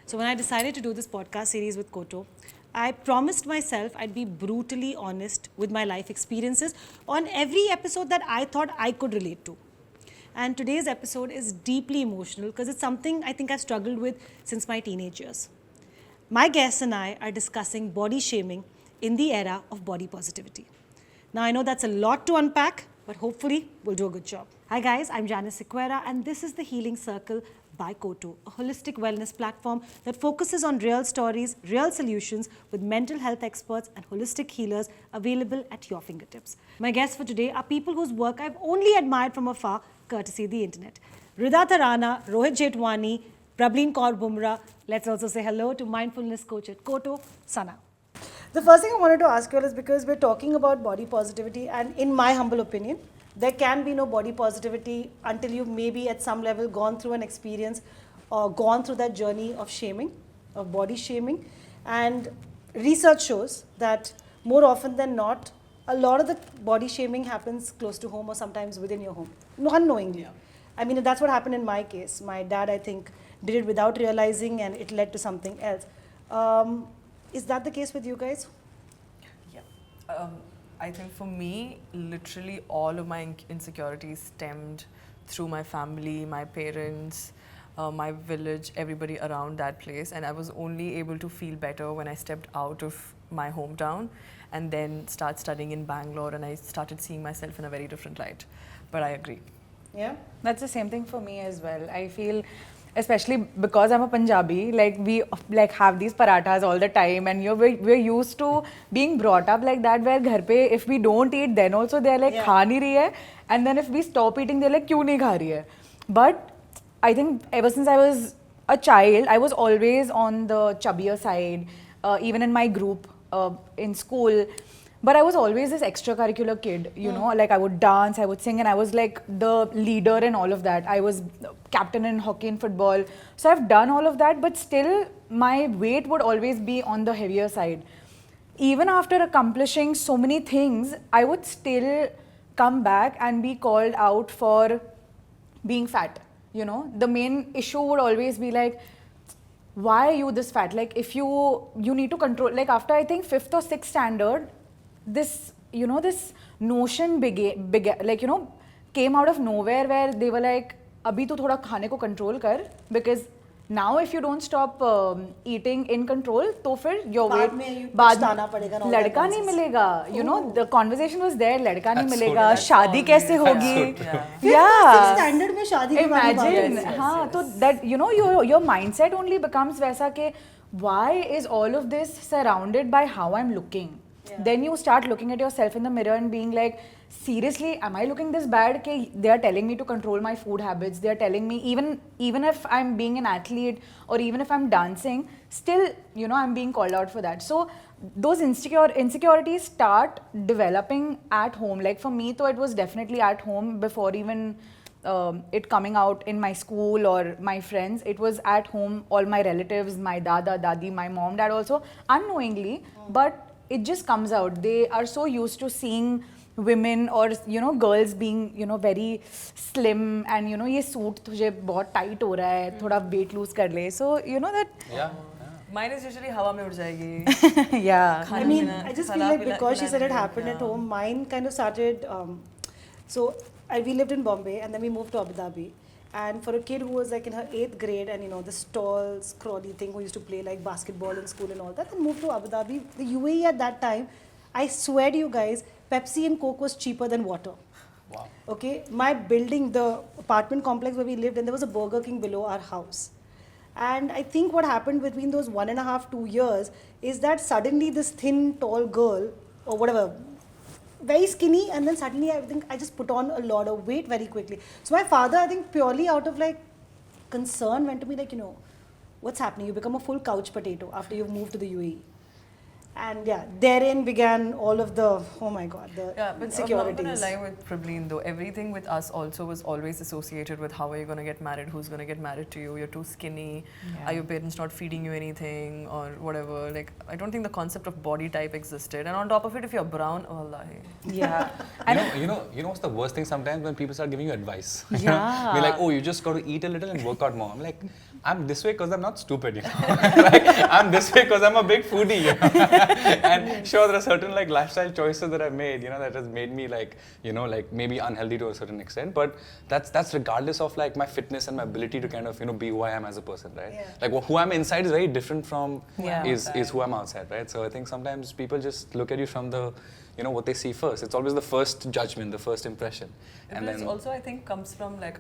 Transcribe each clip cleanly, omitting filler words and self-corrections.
So when I decided to do this podcast series with Koto, I promised myself I'd be brutally honest with my life experiences on every episode that I thought I could relate to. And today's episode is deeply emotional because it's something I think I've struggled with since my teenage years. My guests and I are discussing body shaming in the era of body positivity. Now, I know that's a lot to unpack, but hopefully we'll do a good job. Hi guys, I'm Janice Sequeira, and this is the Healing Circle by Koto, a holistic wellness platform that focuses on real stories, real solutions with mental health experts and holistic healers available at your fingertips. My guests for today are people whose work I've only admired from afar, courtesy of the internet. Rida Tharana, Rohit Jethwani, Prableen Kaur Bhomrah. Let's also say hello to mindfulness coach at Koto, Sana. The first thing I wanted to ask you all is because we're talking about body positivity, and in my humble opinion, there can be no body positivity until you've maybe at some level gone through an experience or gone through that journey of shaming, of body shaming. And research shows that more often than not, a lot of the body shaming happens close to home or sometimes within your home, unknowingly. Yeah. I mean, that's what happened in my case. My dad, I think, did it without realizing, and it led to something else. Is that the case with you guys? Yeah. I think for me, literally all of my insecurities stemmed through my family, my parents, my village, everybody around that place. And I was only able to feel better when I stepped out of my hometown and then start studying in Bangalore, and I started seeing myself in a very different light. But I agree. Yeah? That's the same thing for me as well. I feel, especially because I'm a Punjabi, like we like have these parathas all the time, and we're used to being brought up like that, where ghar pe if we don't eat, then also they're like kha nahi rahi hai, and then if we stop eating, they're like kyun nahi kha rahi hai. But I think ever since I was a child, I was always on the chubbier side, even in my group in school. But I was always this extracurricular kid, you know, like I would dance, I would sing, and I was like the leader in all of that. I was captain in hockey and football. So I've done all of that, but still my weight would always be on the heavier side. Even after accomplishing so many things, I would still come back and be called out for being fat, you know. The main issue would always be like, why are you this fat? Like if you need to control, like after I think 5th or 6th standard, this, you know, this notion began, like, you know, came out of nowhere, where they were like, abhi tu thoda khane ko control kar, because now if you don't stop eating in control, to fir your weight baad ladka nahi milega, you know. The conversation was there, ladka nahi milega, shadi kaise hogi. Yeah, standard mein shadi imagine. हाँ, तो that, you know, your mindset only becomes वैसा के why is all of this surrounded by how I'm looking? Then you start looking at yourself in the mirror and being like, seriously, am I looking this bad? Ke they are telling me to control my food habits. They are telling me, even if I'm being an athlete or even if I'm dancing, still, you know, I'm being called out for that. So those insecurities start developing at home. Like for me, though, it was definitely at home before even it coming out in my school or my friends. It was at home, all my relatives, my dada, dadi, my mom, dad also, unknowingly, but it just comes out. They are so used to seeing women or, you know, girls being, you know, very slim, and, you know, ye suit tujhe bahut tight ho raha hai, thoda weight lose kar le. So, you know that. Yeah. Mine is usually hawa mein ud jayegi. Yeah. I mean, I just feel like because she said it happened at home, mine kind of started. We lived in Bombay, and then we moved to Abu Dhabi. And for a kid who was like in her 8th grade, and you know, this tall, scrawny thing who used to play like basketball in school and all that, and moved to Abu Dhabi. The UAE at that time, I swear to you guys, Pepsi and Coke was cheaper than water. Wow. Okay, my building, the apartment complex where we lived, and there was a Burger King below our house. And I think what happened between those 1.5, 2 years is that suddenly this thin, tall girl, or whatever, very skinny, and then suddenly I think I just put on a lot of weight very quickly. So my father, I think purely out of like concern, went to me like, you know, what's happening? You become a full couch potato after you've moved to the UAE. And yeah, therein began all of the, oh my God, the insecurities. I'm not gonna lie with Prableen though, everything with us also was always associated with how are you gonna get married, who's gonna get married to you, you're too skinny, are your parents not feeding you anything, or whatever. Like, I don't think the concept of body type existed. And on top of it, if you're brown, oh Allah. Yeah. You know what's the worst thing sometimes when people start giving you advice? Yeah. Be like, oh, you just got to eat a little and work out more. I'm like, I'm this way because I'm not stupid, you know. Like, I'm this way because I'm a big foodie, you know. And sure, there are certain like lifestyle choices that I've made, you know, that has made me like, you know, like maybe unhealthy to a certain extent. But that's regardless of like my fitness and my ability to kind of, you know, be who I am as a person, right? Yeah. Like who I'm inside is very different from Yeah. is who I'm outside, right? So I think sometimes people just look at you from the, you know, what they see first. It's always the first judgment, the first impression. And And this then also I think comes from like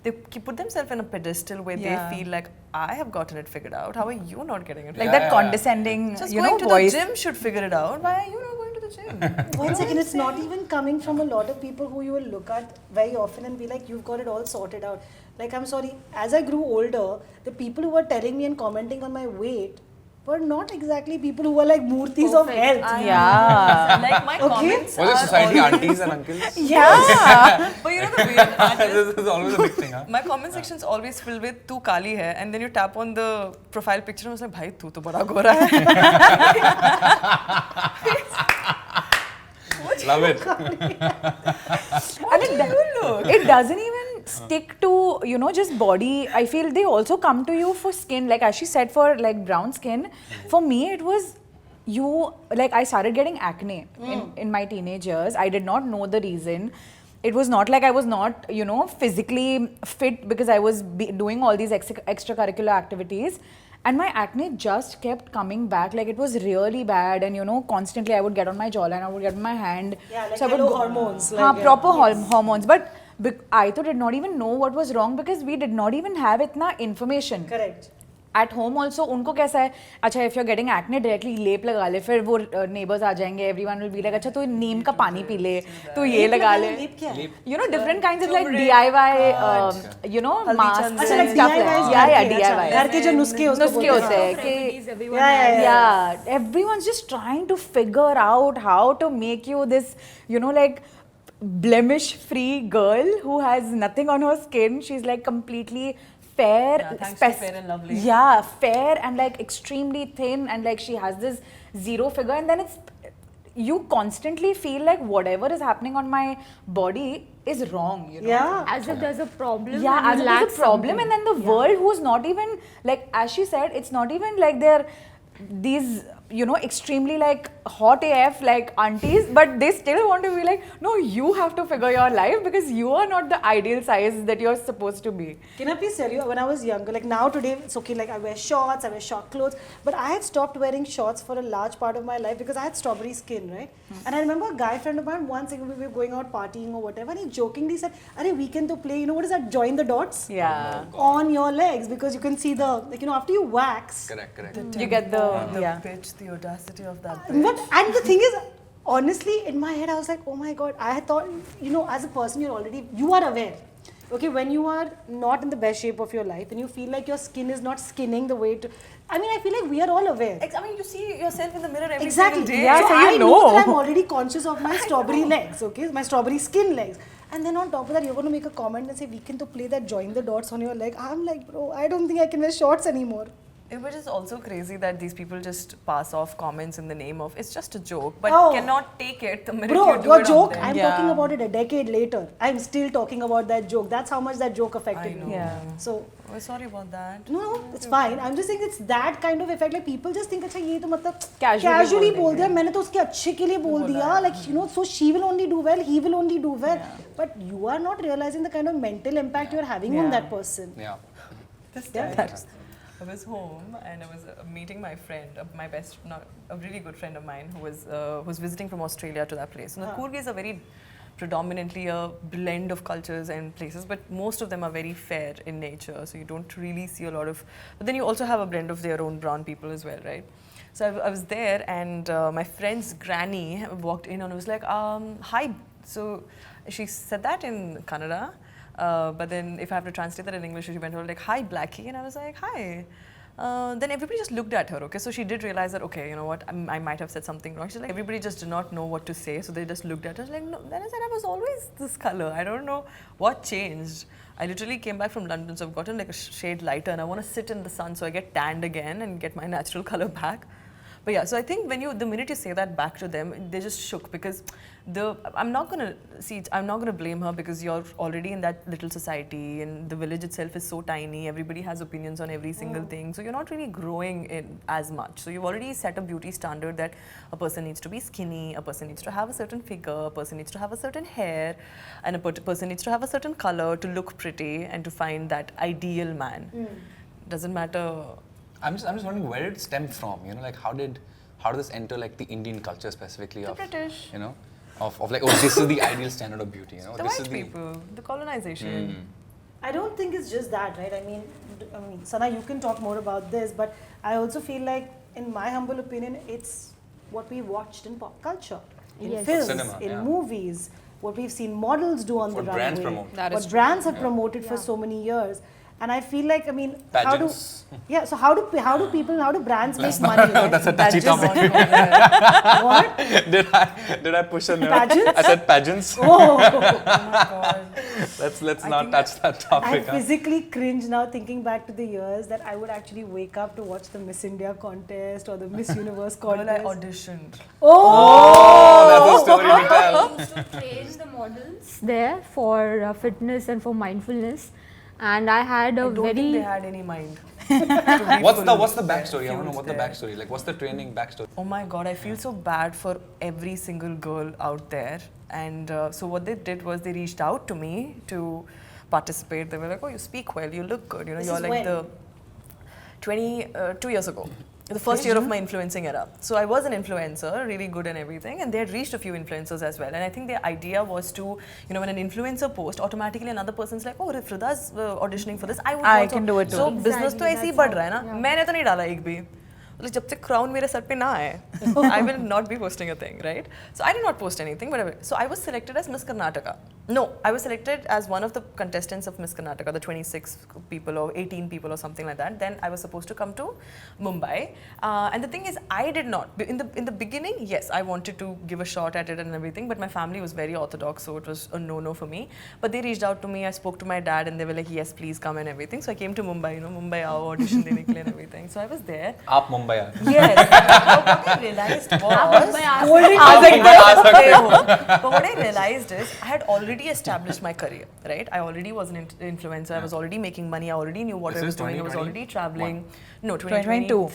they put themselves in a pedestal where Yeah. they feel like I have gotten it figured out. How are you not getting it? Like Yeah, that yeah. condescending, Just you going know, to voice. the gym should figure it out. Why are you not going to the gym? One second, it's not even coming from a lot of people who you will look at very often and be like, you've got it all sorted out. Like, I'm sorry, as I grew older, the people who were telling me and commenting on my weight were not exactly people who were like murtis of health. Yeah. Like my comments was it are society always- aunties and uncles? Yeah. But you know the weird part is, This is always a big thing, huh? my comment section is always filled with "tu kali hai," and then you tap on the profile picture and I was like, "Bhai, tu to bada gora hai." Love it. And it doesn't even stick to, you know, just body. I feel they also come to you for skin. Like as she said, for like brown skin. For me, it was like I started getting acne in my teenage years. I did not know the reason. It was not like I was not, you know, physically fit because I was doing all these extracurricular activities. And my acne just kept coming back. Like it was really bad. And you know, constantly I would get on my jawline, I would get on my hand. Yeah, like I would hello hormones. हाँ, Like, proper yes. hormones. But I too did not even know what was wrong because we did not even have itna information. Correct. At home also, उनको कैसा है, अच्छा if you're getting acne directly लेप लगा ले, फिर वो neighbors आ जाएंगे, everyone will be like, अच्छा तू नीम का पानी पी ले, तू ये लगा ले. Leap क्या है? You know, different kinds of like DIY, you know, masks अच्छा, and like stuff. DIY Yeah, yeah, करके, अच्छा, DIY. घर के जो नुस्खे उसको नुस्खे बोलते होते हैं. हैं कि Yeah. yeah, everyone's just trying to figure out how to make you this, you know, like blemish-free girl who has nothing on her skin. She's like completely fair. Yeah, thanks to Fair and Lovely. Yeah, fair and like extremely thin, and like she has this zero figure, and then you constantly feel like whatever is happening on my body is wrong, you know? Yeah. As if there's a problem. Yeah, and as you if there's lack a problem, something. and then the world who's not even like, as she said, it's not even like they're these, you know, extremely like hot AF like aunties, but they still want to be like, no, you have to figure your life because you are not the ideal size that you're supposed to be. Can I please tell you, when I was younger, like now today, it's okay, like I wear shorts, I wear short clothes, but I had stopped wearing shorts for a large part of my life because I had strawberry skin, right? And I remember a guy friend of mine, once we were going out partying or whatever, and he jokingly said, "Arey, weekend to play, you know what is that, join the dots?" Yeah. On your legs, because you can see the, like, you know, after you wax. Correct. You get the, yeah. bitch, the audacity of that bitch. But, and the thing is, honestly, in my head, I was like, oh my God, I had thought, you know, as a person, you are aware. Okay, when you are not in the best shape of your life and you feel like your skin is not skinning the way to, I mean, I feel like we are all aware. I mean, you see yourself in the mirror every Exactly. single day. Yeah, so so you I know. that I'm already conscious of my strawberry legs, okay, my strawberry skin legs. And then on top of that, you're going to make a comment and say, we can to play that join the dots on your leg. I'm like, bro, I don't think I can wear shorts anymore. Which is also crazy that these people just pass off comments in the name of it's just a joke, but Oh. cannot take it the minute Bro, you do your it joke, on them. I'm Yeah. talking about it a decade later. I'm still talking about that joke. That's how much that joke affected I know. me. Yeah. So, Oh, sorry about that. no, it's fine. I'm just saying it's that kind of effect. Like people just think, अच्छा ये तो मतलब Casually बोल दिया. मैंने तो उसके अच्छे के लिए बोल दिया. Like, you know, so she will only do well, he will only do well. But you are not realizing the kind of mental impact you're having on Yeah. that person. Yeah. This Yeah. time, I was home and I was meeting my friend, a really good friend of mine who's visiting from Australia to that place. Now, Coorg is a very predominantly a blend of cultures and places, but most of them are very fair in nature, so you don't really see a lot of. But then you also have a blend of their own brown people as well, right? So I was there, and my friend's granny walked in and was like, "Hi." So she said that in Kannada. But then if I have to translate that in English, she went over like, "Hi, Blackie," and I was like, "Hi." Then everybody just looked at her, okay? So she did realize that, okay, you know what, I might have said something wrong. She's like, everybody just did not know what to say, so they just looked at her. Like, no, then I said, I was always this color. I don't know what changed. I literally came back from London, so I've gotten like a shade lighter, and I want to sit in the sun so I get tanned again and get my natural color back. But yeah, so I think the minute you say that back to them, they just shook because I'm not gonna blame her because you're already in that little society and the village itself is so tiny. Everybody has opinions on every single thing, so you're not really growing in as much. So you've already set a beauty standard that a person needs to be skinny, a person needs to have a certain figure, a person needs to have a certain hair, and a person needs to have a certain color to look pretty and to find that ideal man. Doesn't matter. I'm just wondering where did it stem from? You know, like how did this enter like the Indian culture specifically The of British. You know, of like, oh, this is the ideal standard of beauty. You know, The this white is people, the colonization. I don't think it's just that, right? I mean, Sana, you can talk more about this, but I also feel like, in my humble opinion, it's what we watched in pop culture, in Yes. films, Cinema, in yeah. movies, what we've seen models do on What the brands runway, promote. That is what true. brands have promoted for so many years. And I feel like, I mean, Pageants. so how do brands make money? Right? That's a touchy topic. What? Did I push a nerve? Pageants? I said pageants. Oh, Let's not touch that I topic. huh? physically cringe now thinking back to the years that I would actually wake up to watch the Miss India contest or the Miss Universe Girl, I contest. auditioned. Oh, that's a story to tell. I used to train the models there for fitness and for mindfulness, and I had a I don't think very they had any mind. What's the backstory? I want to know what the backstory. Like, what's the training backstory? Oh my god, I feel so bad for every single girl out there. And so what they did was they reached out to me to participate. They were like, oh, you speak well, you look good. You know, This you're is like when? 2 years ago. The first year of my influencing era. So I was an influencer, really good and everything, and they had reached a few influencers as well. And I think the idea was to, you know, when an influencer posts, automatically another person's like, oh, if Rida's auditioning for this, I would I also. can do it too. So Exactly, business तो ऐसे ही that's बढ़ how- रहा है ना. yeah. मैंने तो नहीं डाला एक भी. मतलब जब तक crown मेरे सर पे ना आए, I will not be posting a thing, right? So I did not post anything, but so I was selected as Miss Karnataka. No, I was selected as one of the contestants of Miss Karnataka, the 26 people or 18 people or something like that. Then I was supposed to come to Mumbai, and the thing is, I did not. In the beginning, yes, I wanted to give a shot at it and everything, but my family was very orthodox, so it was a no for me. But they reached out to me. I spoke to my dad, and they were like, yes, please come and everything. So I came to Mumbai. You know, Mumbai aao audition dene ke liye and everything. So I was there. Aap Mumbai aa. Yes. But what I realized was, but what I realized is I had already established my career, right? I already was an influencer. I was already making money. I already knew what This I is was doing. I was 2021? already traveling. No, 2022.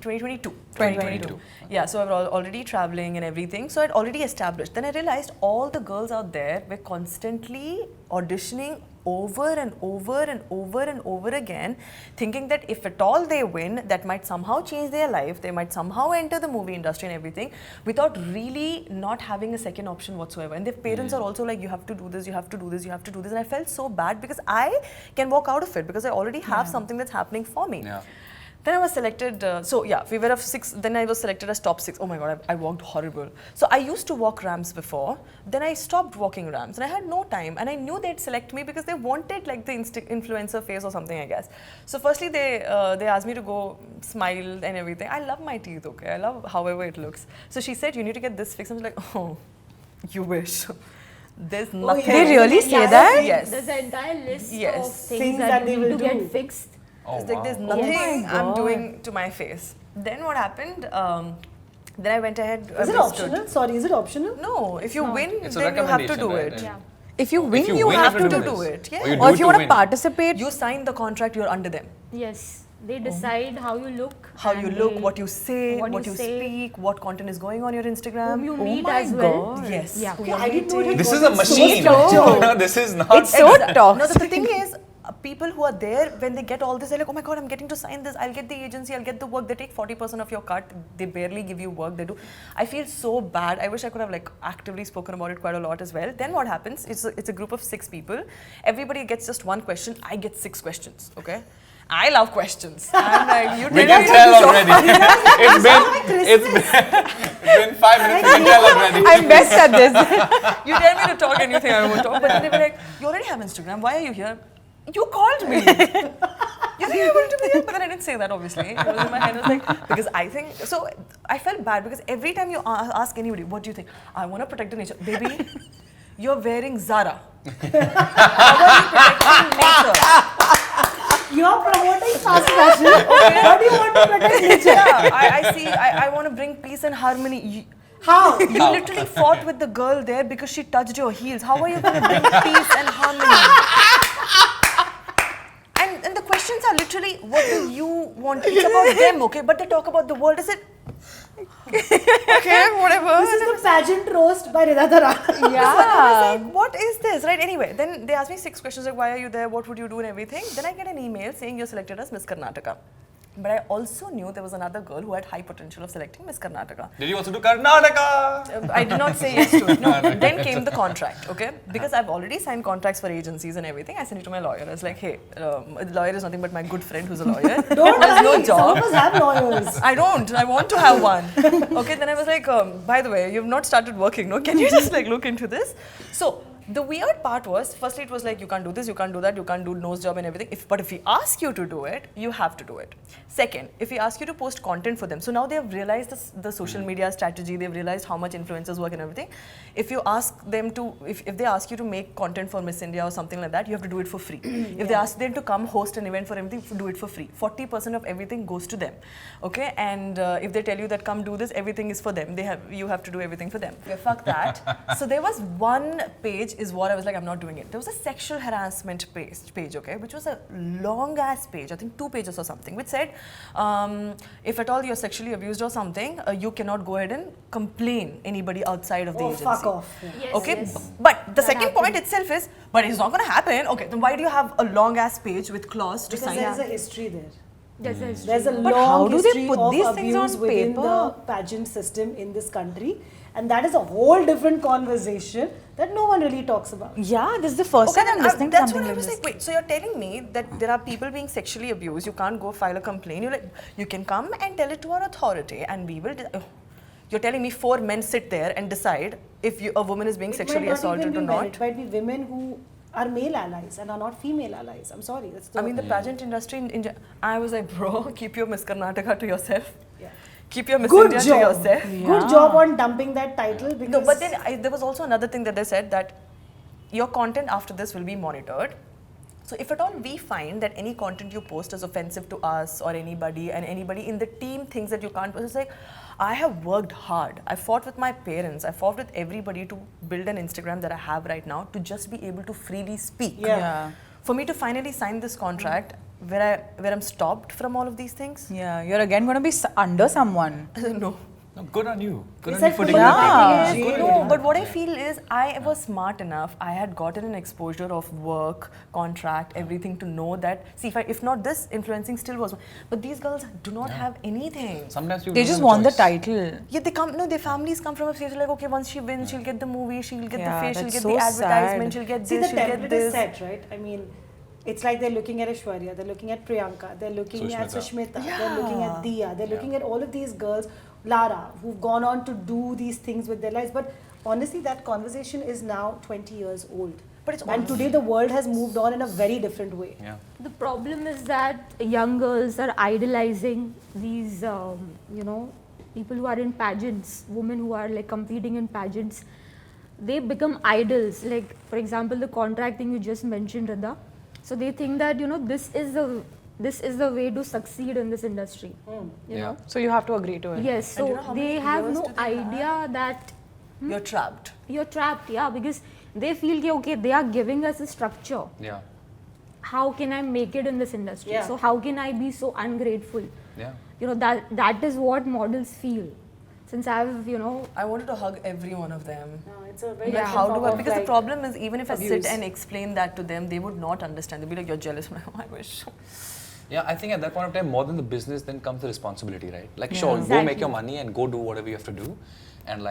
2022. 2022. Yeah, so I was already traveling and everything. So I'd already established. Then I realized all the girls out there were constantly auditioning over and over and over and over again, thinking that if at all they win, that might somehow change their life, they might somehow enter the movie industry and everything, without really not having a second option whatsoever. And their parents are also like, you have to do this, you have to do this, you have to do this. And I felt so bad because I can walk out of it because I already have something that's happening for me. Yeah. Then I was selected, so yeah, we were of 6, then I was selected as top 6. Oh my god, I walked horrible. So I used to walk ramps before, then I stopped walking ramps and I had no time, and I knew they'd select me because they wanted like the influencer face or something, I guess. So firstly they asked me to go smile and everything. I love my teeth, okay, I love however it looks. So she said, you need to get this fixed. I was like, oh, you wish. There's nothing. They really say that? Yes. There's an entire list Yes. of things that that they you will need to do. get fixed. Oh, It's like there's wow. nothing my I'm God. doing to my face. Then what happened? Then I went ahead. Is it we stood- optional? Sorry, is it optional? No, if you win, It's a then you have to recommendation, do right? it. Yeah. If you win, If you win, have to do do it. it. Yeah. Or you do Or it if you to want to win. participate, You sign the contract, you're under them. Yes, they decide how you look. How you and look, they- what you say, what you say, speak, what content is going on your Instagram. whom you Oh meet my as well. God. Yes. Yeah. who Okay, you're I didn't know it meeting. had This is gotten a so machine. structured. This is not. it's so No, toxic. the thing is, people who are there, when they get all this, they're like, oh my god, I'm getting to sign this, I'll get the agency, I'll get the work. They take 40% of your cut, they barely give you work, they do. I feel so bad. I wish I could have like actively spoken about it quite a lot as well. Then what happens, it's a group of 6 people. Everybody gets just one question, I get 6 questions, okay? I love questions. I'm like, you We tell can me tell to talk. already. it's been 5 minutes. We can tell already. I'm best at this. You tell me to talk anything I won't talk. But then they were like, you already have Instagram, why are you here? You called me. You think I wanted to be here? But then I didn't say that, obviously. It was in my head. I was like, because I think, so I felt bad because every time you ask anybody, what do you think? I want to protect the nature. Baby, you're wearing Zara. How are you protecting nature? You're promoting fast fashion. How do you want to protect nature? Yeah, I see. I want to bring peace and harmony. How? You literally fought with the girl there because she touched your heels. How are you going to bring peace and harmony? And the questions are literally, what do you want? It's about them, okay? But they talk about the world. Is it? Okay, whatever. This is the pageant roast by Rida Tharana. Yeah. I was like, what is this? Right, anyway, then they asked me 6 questions like, why are you there? What would you do and everything? Then I get an email saying you're selected as Miss Karnataka. But I also knew there was another girl who had high potential of selecting Miss Karnataka. Did you also do Karnataka? I did not say yes to it. No, then came the contract, okay? Because I've already signed contracts for agencies and everything. I sent it to my lawyer. I was like, hey, the lawyer is nothing but my good friend who's a lawyer. Don't There's no worry, some job. of us have lawyers. I don't. I want to have one. Okay, then I was like, by the way, you've not started working, no? Can you just like look into this? So the weird part was, firstly it was like, you can't do this, you can't do that, you can't do nose job and everything. But if we ask you to do it, you have to do it. Second, if we ask you to post content for them, so now they have realized the social media strategy, they've realized how much influencers work and everything. If you ask them to, if they ask you to make content for Miss India or something like that, you have to do it for free. If they ask them to come host an event for everything, do it for free. 40% of everything goes to them. Okay, and if they tell you that come do this, everything is for them. You have to do everything for them. Yeah, fuck that. So there was one page is what I was like, I'm not doing it. There was a sexual harassment page, okay, which was a long ass page, I think 2 pages or something, which said, if at all you're sexually abused or something, you cannot go ahead and complain anybody outside of the agency. Fuck off. Yes, Okay, yes. but the That second point happened. itself is, but it's not going to happen. Okay, then why do you have a long ass page with clause to Because sign? there's a history there. That's a history. There's a But long how do they history put of these things abuse on within paper? the pageant system in this country. And that is a whole different conversation that no one really talks about. Yeah, this is the first time I'm listening to that's something what I like was this. like, wait, so you're telling me that there are people being sexually abused, you can't go file a complaint, you're like, you can come and tell it to our authority and we will, you're telling me 4 men sit there and decide if a woman is being sexually assaulted or not? It might be women who are male allies and are not female allies. I'm sorry. That's the I mean, the pageant industry, I was like, bro, keep your Miss Karnataka to yourself. Yeah. Keep your Miss Good India job. to yourself. Good job on dumping that title. Because No, but then there was also another thing that they said that your content after this will be monitored. So if at all we find that any content you post is offensive to us or anybody, and anybody in the team thinks that you can't post, it's like, I have worked hard. I fought with my parents. I fought with everybody to build an Instagram that I have right now to just be able to freely speak. Yeah. For me to finally sign this contract where I'm stopped from all of these things, Yeah, you're again going to be under someone. no. No, good on you. Good It's on you like for putting taking Yeah. it in No, jail. but what I feel is I was smart enough. I had gotten an exposure of work, contract, everything to know that, see, if not this, influencing still was. But these girls do not have anything. Sometimes you They don't just have a want the choice. title. Yeah, they come, no, their families come from a place like, okay, once she wins, she'll get the movie, she'll get Yeah, the face, she'll that's get so the advertisement, sad. she'll get See, this, the she'll get template this. is set, right? I mean, it's like they're looking at Aishwarya, they're looking at Priyanka, they're looking at Sushmita. Sushmita, they're looking at Diya, they're looking at all of these girls, Lara, who've gone on to do these things with their lives. But honestly, that conversation is now 20 years old. But it's And honest. today the world has moved on in a very different way. Yeah. The problem is that young girls are idolizing these, people who are in pageants, women who are like competing in pageants. They become idols. Like, for example, the contract thing you just mentioned, Rida. So they think that, this is the way to succeed in this industry. You know? So you have to agree to it. Yes, And you so know how they many have years no do they have? idea that You're trapped. you're trapped, yeah, because they feel, okay, they are giving us a structure. Yeah. How can I make it in this industry? Yeah. So how can I be so ungrateful? Yeah. That is what models feel. Since I've, I wanted to hug every one of them. No, it's a very Like, different how do form I? of, Because the like, problem is, even if I abuse. sit and explain that to them, they would not understand. They'd be like, "You're jealous." I'm like, "Oh, I wish." Yeah, I think at that point of time, more than the business, then comes the responsibility, right? Like, Yeah. sure, go Exactly. make your money and go do whatever you have to do, and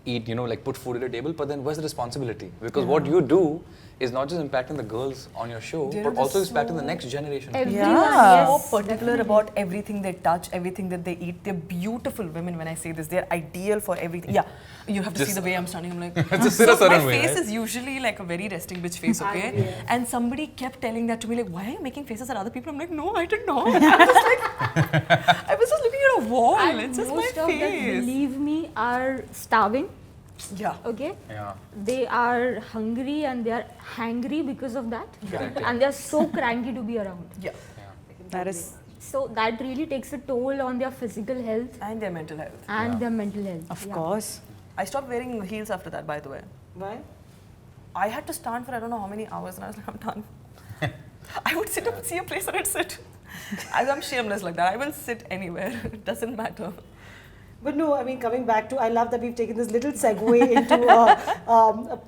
eat, put food at the table. But then, where's the responsibility? Because what you do is not just impacting the girls on your show, They're but also just impacting the so- next generation. everyone, Yeah. yes, So particular about everything they touch, everything that they eat. They're beautiful women. When I say this, they're ideal for everything. Yeah, you have to see Just- the way I'm standing. I'm like, Just sit a so my certain way, face right? is usually like a very resting bitch face, okay? Yeah. And somebody kept telling that to me, like, why are you making faces at other people? I'm like, no, I did not. I was just looking at a wall. And It's just my most of them, face. believe me, are starving. Yeah. Okay? Yeah. They are hungry and they are hangry because of that. Correct. And they are so cranky to be around. Yeah. That is So that really takes a toll on their physical health And their mental health. and their mental health. of Yeah. course. I stopped wearing heels after that, by the way. Why? I had to stand for I don't know how many hours, and I was like, I'm done. I would sit up and see a place and I'd sit. I'm shameless like that. I will sit anywhere. It doesn't matter. But no, I mean, coming back to, I love that we've taken this little segue into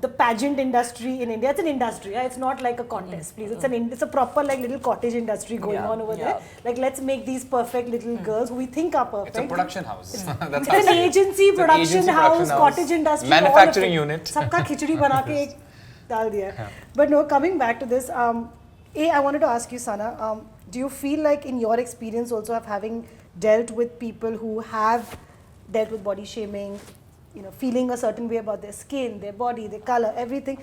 the pageant industry in India. It's an industry, yeah? It's not like a contest, please. It's a proper like little cottage industry going on over there. Like, let's make these perfect little girls who we think are perfect. It's a production house. That's It's an agency, production house, cottage industry, manufacturing all of it. unit. सबका खिचड़ी बना के एक डाल दिया है. But no, coming back to this, I wanted to ask you, Sana, do you feel like in your experience also of having dealt with people who have dealt with body shaming, you know, feeling a certain way about their skin, their body, their color, everything,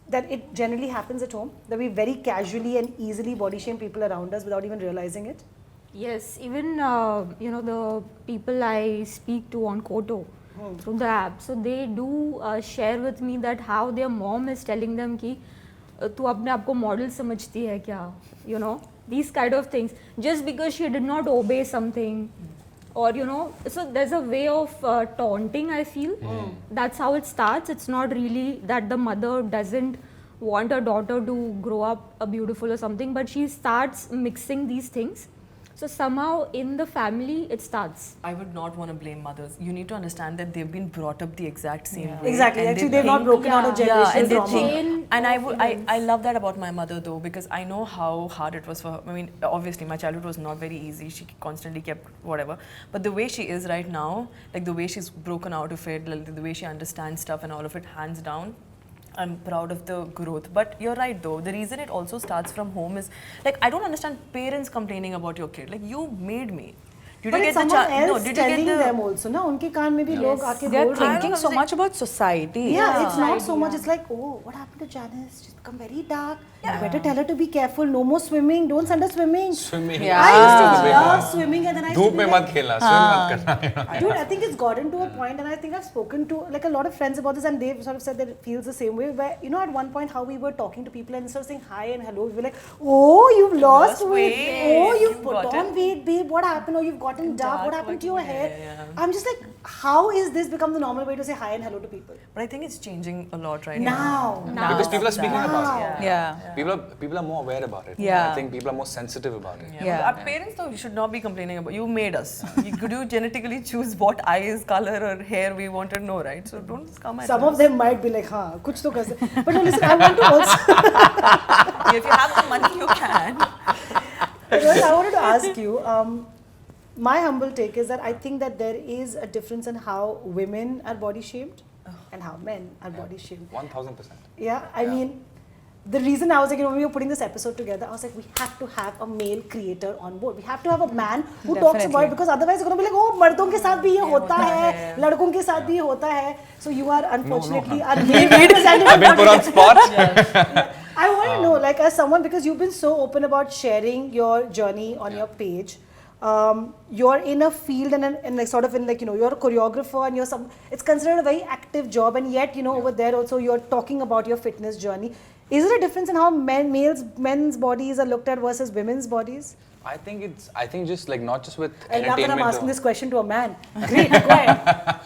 that it generally happens at home, that we very casually and easily body shame people around us without even realizing it? Yes, even the people I speak to on Koto through the app, so they do share with me that how their mom is telling them कि तू अपने आप को model समझती है क्या, you know, these kind of things, just because she did not obey something, or so there's a way of taunting, I feel. That's how it starts. It's not really that the mother doesn't want her daughter to grow up beautiful or something, but she starts mixing these things. So somehow in the family it starts. I would not want to blame mothers. You need to understand that they've been brought up the exact same way. Exactly. And Actually, they they've not think- broken out of generational and they trauma. think, and I love that about my mother though, because I know how hard it was for her. I mean, obviously my childhood was not very easy. She constantly kept whatever. But the way she is right now, like the way she's broken out of it, like the way she understands stuff and all of it, hands down, I'm proud of the growth. But you're right though, the reason it also starts from home is, like, I don't understand parents complaining about your kid. Like, you made me. Did But you it's get the someone chance? else telling them also, na? Unke kaan mein bhi log aake They're bol rahe hain. thinking so much about society. Yeah, it's not so much. It's like, oh, what happened to Janice? She's become very dark. You better tell her to be careful. No more swimming. Don't send her swimming. Swimming. Yeah. I used to love swimming, and then I used धूप to में be मत like, खेलना, swim मत करना. dude, I think it's gotten to a point, and I think I've spoken to like a lot of friends about this, and they've sort of said that it feels the same way. Where at one point how we were talking to people and instead of saying hi and hello, we were like, oh, you've lost weight. Oh, you've put on weight, babe. What happened? Oh, you've gotten dark. What happened to your hair? I'm just like, how is this become the normal way to say hi and hello to people? But I think it's changing a lot right Now. Because people are speaking about it. Yeah. People are more aware about it. Yeah. I think people are more sensitive about it. Yeah. But our parents though, you should not be complaining about. You made us. Could you genetically choose what eyes, color, or hair we wanted? No, right? So don't come at Some us. of them might be like, हाँ, कुछ तो कर सकते. But no, listen, I want to also. If you have the money, you can. Well, I wanted to ask you. My humble take is that I think that there is a difference in how women are body shamed and how men are body shamed. 1000%. Yeah, I mean, the reason I was like, when we were putting this episode together, I was like, we have to have a male creator on board. We have to have a man who talks about it, because otherwise it's going to be like, oh, मर्दों के साथ भी ये होता है, लड़कों के साथ भी ये होता है. So you are unfortunately our male representative. I've been put on spot. I want to know, like, as someone, because you've been so open about sharing your journey on your page. You're in a field and like sort of in like, you're a choreographer and it's considered a very active job, and yet, over there also you're talking about your fitness journey. Is there a difference in how men's bodies are looked at versus women's bodies? I think just like not just with I love that entertainment. I'm asking this question to a man. Great, go ahead.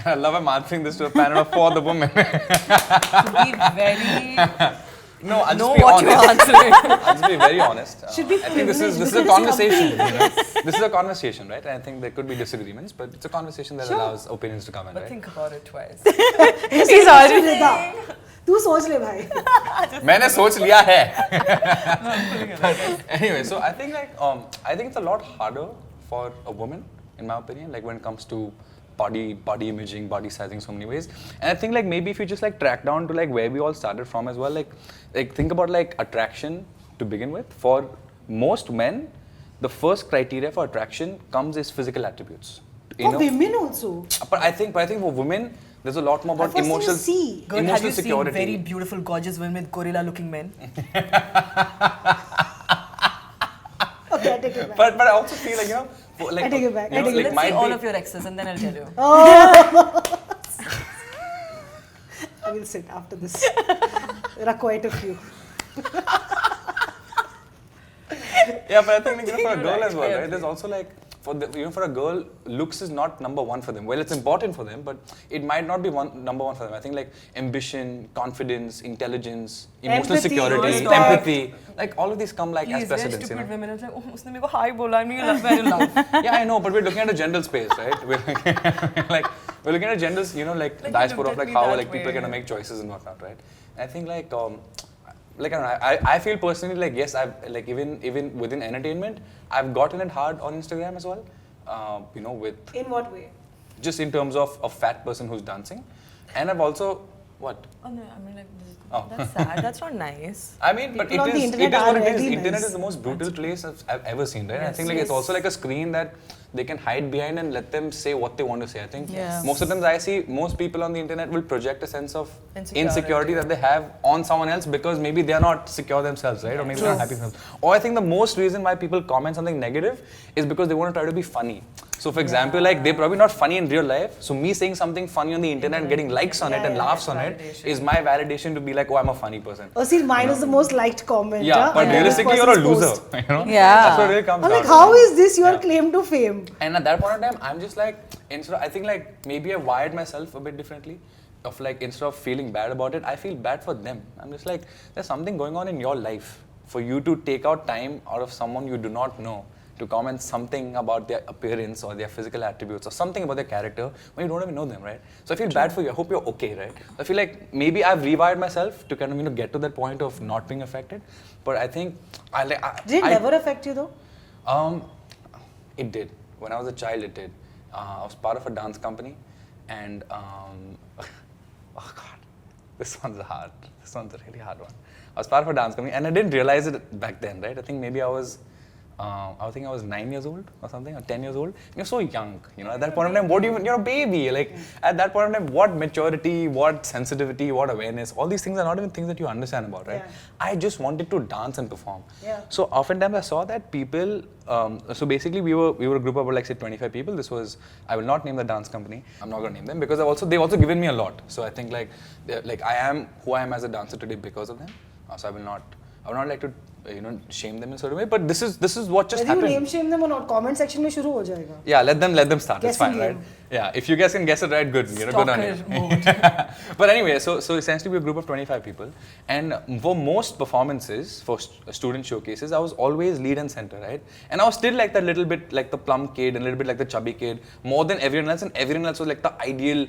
I love I'm answering this to a panel of 4 other women. Be very. No, I'll Know just be what you're honest. answering. I'll just be very honest. Should be I think this is privileged a because conversation. This is a conversation, right? And I think there could be disagreements, but it's a conversation that allows opinions to come in, But right? think about it twice. He's already तू सोच ले भाई. मैंने सोच लिया है. Anyway, so I think it's a lot harder for a woman, in my opinion, like when it comes to body imaging, body sizing, so many ways. And I think like maybe if you just like track down to like where we all started from as well, like think about like attraction to begin with. For most men, the first criteria for attraction comes is physical attributes. For women also. But I think for women, there's a lot more about First thing emotional you see. Girl, have emotional you seen security. very beautiful, gorgeous women with gorilla-looking men? Okay, I take it back. But I also feel like like I take it back. you know, like Let's might see all be- of your exes and then I'll tell you. will sit after this. There are quite a few. Yeah, but I think for a girl as well, right? There's also like for a girl, looks is not number one for them. Well, it's important for them, but it might not be number one for them. I think like ambition, confidence, intelligence, emotional Empathy, security, respect. empathy, like all of these come like as Please, precedents. stupid You know? women. It's like, oh, usne meko hi bola, and we're in love. Yeah, I know, but we're looking at a general space, right? We're looking at genders, like Like, diaspora you of looked like at me how that like people are way. gonna make choices and whatnot, right? And I think like I don't know, I feel personally like yes, I've like even within entertainment, I've gotten it hard on Instagram as well. With In what way? just in terms of a fat person who's dancing, and I've also what? Oh no, I mean like, Oh. that's sad. That's not nice. I mean, but People it on the is internet what are it is. very Internet nice. is the most brutal place I've ever seen, right? I Yes. think like it's also like a screen that they can hide behind and let them say what they want to say. I think Yes. most of the times I see most people on the internet will project a sense of Insecurity. insecurity that they have on someone else because maybe they are not secure themselves, right? Or maybe they're not happy with themselves. Or I think the most reason why people comment something negative is because they want to try to be funny. So for example, like they're probably not funny in real life. So me saying something funny on the internet and getting likes on it and laughs on it validation. is my validation to be like, oh, I'm a funny person. Oh, see, mine is the most liked comment. Yeah, but under this realistically, you're a person's loser. post. You know? Yeah. That's what it really comes I'm down like, to. how is this your Yeah. claim to fame? And at that point in time, I'm just like, I think like maybe I wired myself a bit differently. Of like, instead of feeling bad about it, I feel bad for them. I'm just like, there's something going on in your life for you to take out time out of someone you do not know to comment something about their appearance or their physical attributes or something about their character when you don't even know them, right? So I feel bad for you. I hope you're okay, right? I feel like maybe I've rewired myself to kind of get to that point of not being affected. But I think Did it never affect you though? It did. When I was a child, it did. I was part of a dance company, and oh god, this one's hard. This one's a really hard one. I was part of a dance company, and I didn't realize it back then, right? I think maybe I was 9 years old or something, or 10 years old. You're so young, at that point of time, you're a baby. Like, at that point of time, what maturity, what sensitivity, what awareness, all these things are not even things that you understand about, right? Yeah. I just wanted to dance and perform. Yeah. So oftentimes I saw that people, so basically we were a group of about like say 25 people. This was, I will not name the dance company. I'm not going to name them because they've also given me a lot. So I think like I am who I am as a dancer today because of them. So I would not like to shame them in a certain way, but this is what just Whether you happened. name shame them or not, comment section में शुरू हो जाएगा. Yeah, let them start. It's Guessing fine, right? game. Yeah, if you guys can guess it right, good. Good on you. Stalker mode. But anyway, so essentially we're a group of 25 people, and for most performances, for student showcases, I was always lead and center, right? And I was still like that little bit like the plump kid and a little bit like the chubby kid, more than everyone else, and everyone else was like the ideal,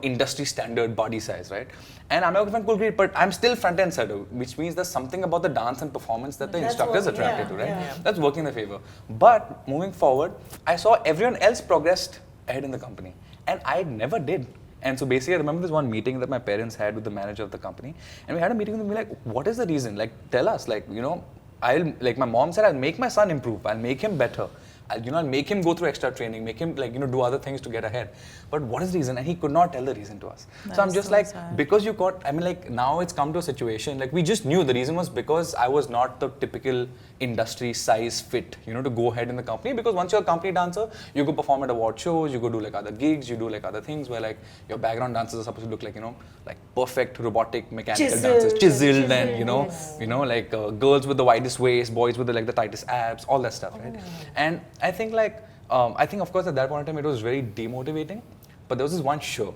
industry standard body size, right? And I'm like, cool, great, but I'm still front end center, which means there's something about the dance and performance that the That's instructors working, attracted to, yeah, right? yeah. That's working in the favor. But moving forward, I saw everyone else progressed ahead in the company, and I never did. And so basically, I remember this one meeting that my parents had with the manager of the company, and we had a meeting with them. We're like, what is the reason? Like, tell us. Like, my mom said, I'll make my son improve. I'll make him better. I'll make him go through extra training, make him do other things to get ahead. But what is the reason? And he could not tell the reason to us. So I'm just sad. Because you got, now it's come to a situation, like we just knew the reason was because I was not the typical industry size fit, to go ahead in the company. Because once you're a company dancer, you go perform at award shows, you go do like other gigs, you do like other things where like your background dancers are supposed to look like, like perfect robotic mechanical dancers, chiseled and, like girls with the widest waist, boys with the tightest abs, all that stuff, right? And I think of course at that point in time it was very demotivating, but there was this one show,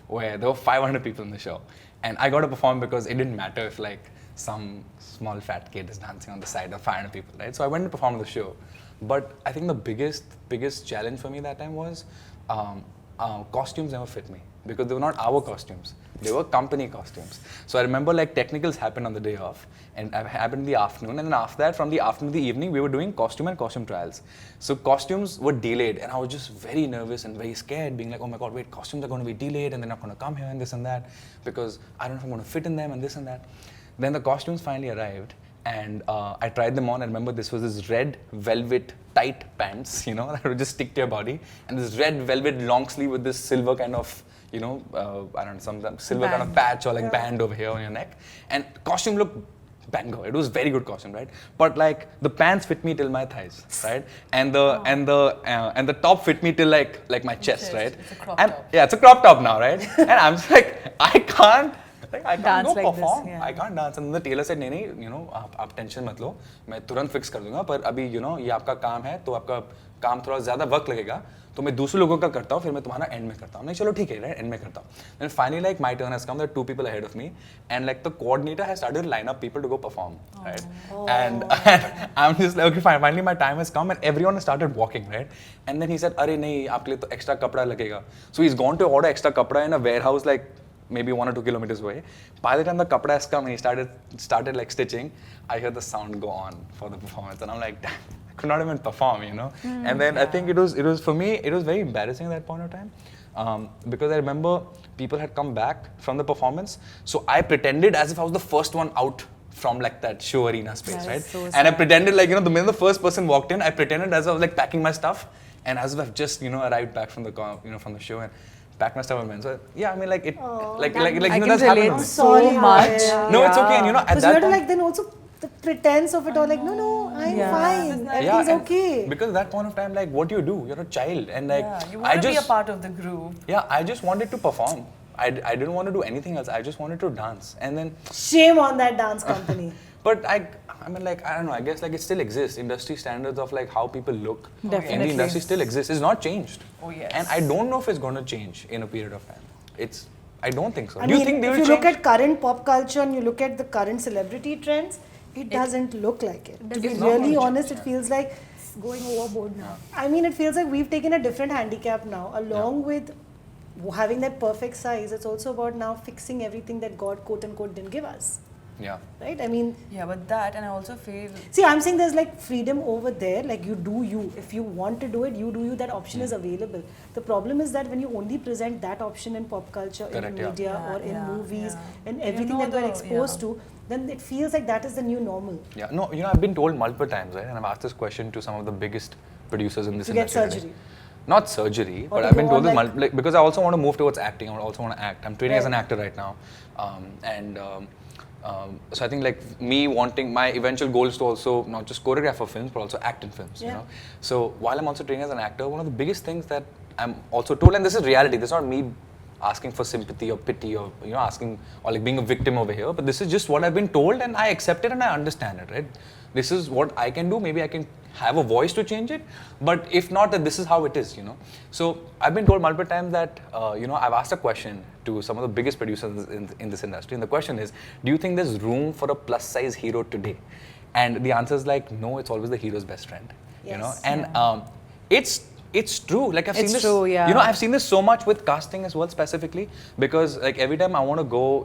where there were 500 people in the show, and I got to perform because it didn't matter if like some small fat kid is dancing on the side of 500 people, right? So I went to perform the show, but I think the biggest challenge for me that time was costumes never fit me because they were not our costumes. They were company costumes. So I remember like technicals happened on the day off, and it happened in the afternoon, and then after that, from the afternoon to the evening, we were doing costume trials. So costumes were delayed, and I was just very nervous and very scared, being like, oh my god, wait, costumes are going to be delayed, and they're not going to come here and this and that, because I don't know if I'm going to fit in them and this and that. Then the costumes finally arrived, and I tried them on. I remember this was this red velvet tight pants, that would just stick to your body, and this red velvet long sleeve with this silver kind of, I don't know, some silver kind of patch or like band over here on your neck. And costume looked Bango. It was very good costume, right? But like the pants fit me till my thighs, right? And the top fit me till like my chest, right? It's a crop and top. yeah, it's a crop top now, right? And I'm just like, I can't Dance go like this, perform. yeah. I can't dance. And the tailor said, नहीं, you know, आप tension मत लो, मैं तुरंत fix कर दूंगा. पर अभी you know ये आपका काम है, तो आपका काम थोड़ा ज़्यादा वक्त लगेगा. तो मैं दूसरे लोगों का करता हूँ, फिर मैं तुम्हारा एंड में करता हूँ. नहीं चलो ठीक है, right? एंड में करता हूँ. Then finally like my turn has come. There are 2 people ahead of me, and like the coordinator has started to line up people to go perform, right? And I'm just like, okay, fine. Finally my time has come, and everyone has started walking, right? And then he said, अरे नहीं, आपके लिए तो extra कपड़ा लगेगा. So he's gone to order extra कपड़ा in a warehouse like maybe 1 or 2 kilometers away. By the time the kapda has come and he started like stitching, I heard the sound go on for the performance, and I'm like, damn, I could not even perform, you know. And then I think it was for me, it was very embarrassing at that point of time, because I remember people had come back from the performance, so I pretended as if I was the first one out from like that show arena space, right? So and I pretended like, you know, the minute the first person walked in, I pretended as if I was like packing my stuff, and as if I've just, you know, arrived back from the show and pack my stuff and went. So yeah, I mean like it, like I you know, can that's happened to relate me. so much. No, it's okay, and you know, at Because you that have to point, like then also the pretense of it all, like no, I'm fine, everything's and okay. because at that point of time, like what do? You're a child, and like You I want to be a just part of the group. I just wanted to perform. I didn't want to do anything else. I just wanted to dance, and then Shame on that dance company. but I mean like I don't know. I guess like it still exists. Industry standards of like how people look in Definitely. the industry still exists. It's not changed. Oh, yes. And I don't know if it's going to change in a period of time. I don't think so. I Do you mean, think they if will you change? look at current pop culture and you look at the current celebrity trends, it doesn't look like it. To be does not really gonna honest, change, it feels like, It's going overboard now. I mean, it feels like we've taken a different handicap now. Along with having that perfect size, it's also about now fixing everything that God, quote unquote, didn't give us. Yeah. Right? I mean, Yeah, but that, and I also feel see, I'm saying there's like freedom over there, like you do you. If you want to do it, you do you, that option is available. The problem is that when you only present that option in pop culture, Correct, in yeah. media, Yeah, or in yeah, movies, yeah. and You everything know that we're the- exposed to, then it feels like that is the new normal. Yeah. No, you know, I've been told multiple times, right? And I've asked this question to some of the biggest producers in this To get industry. surgery. Not surgery, Or but to I've been go told on this like- like, because I also want to move towards acting. I also want to act. I'm training as an Right. actor right now, so I think like me wanting my eventual goal is to also not just choreograph for films but also act in films. You Yeah. know, so while I'm also training as an actor, one of the biggest things that I'm also told, and this is reality. This is not me asking for sympathy or pity or asking or like being a victim over here, but this is just what I've been told and I accept it and I understand it. Right? This is what I can do. Maybe I can have a voice to change it, but if not, then this is how it is. So I've been told multiple times that I've asked a question to some of the biggest producers in this industry, and the question is, do you think there's room for a plus size hero today? And the answer is like, no, it's always the hero's best friend. Yes. And it's true. Like I've seen It's this. true, yeah. I've seen this so much with casting as well, specifically because like every time I want to go,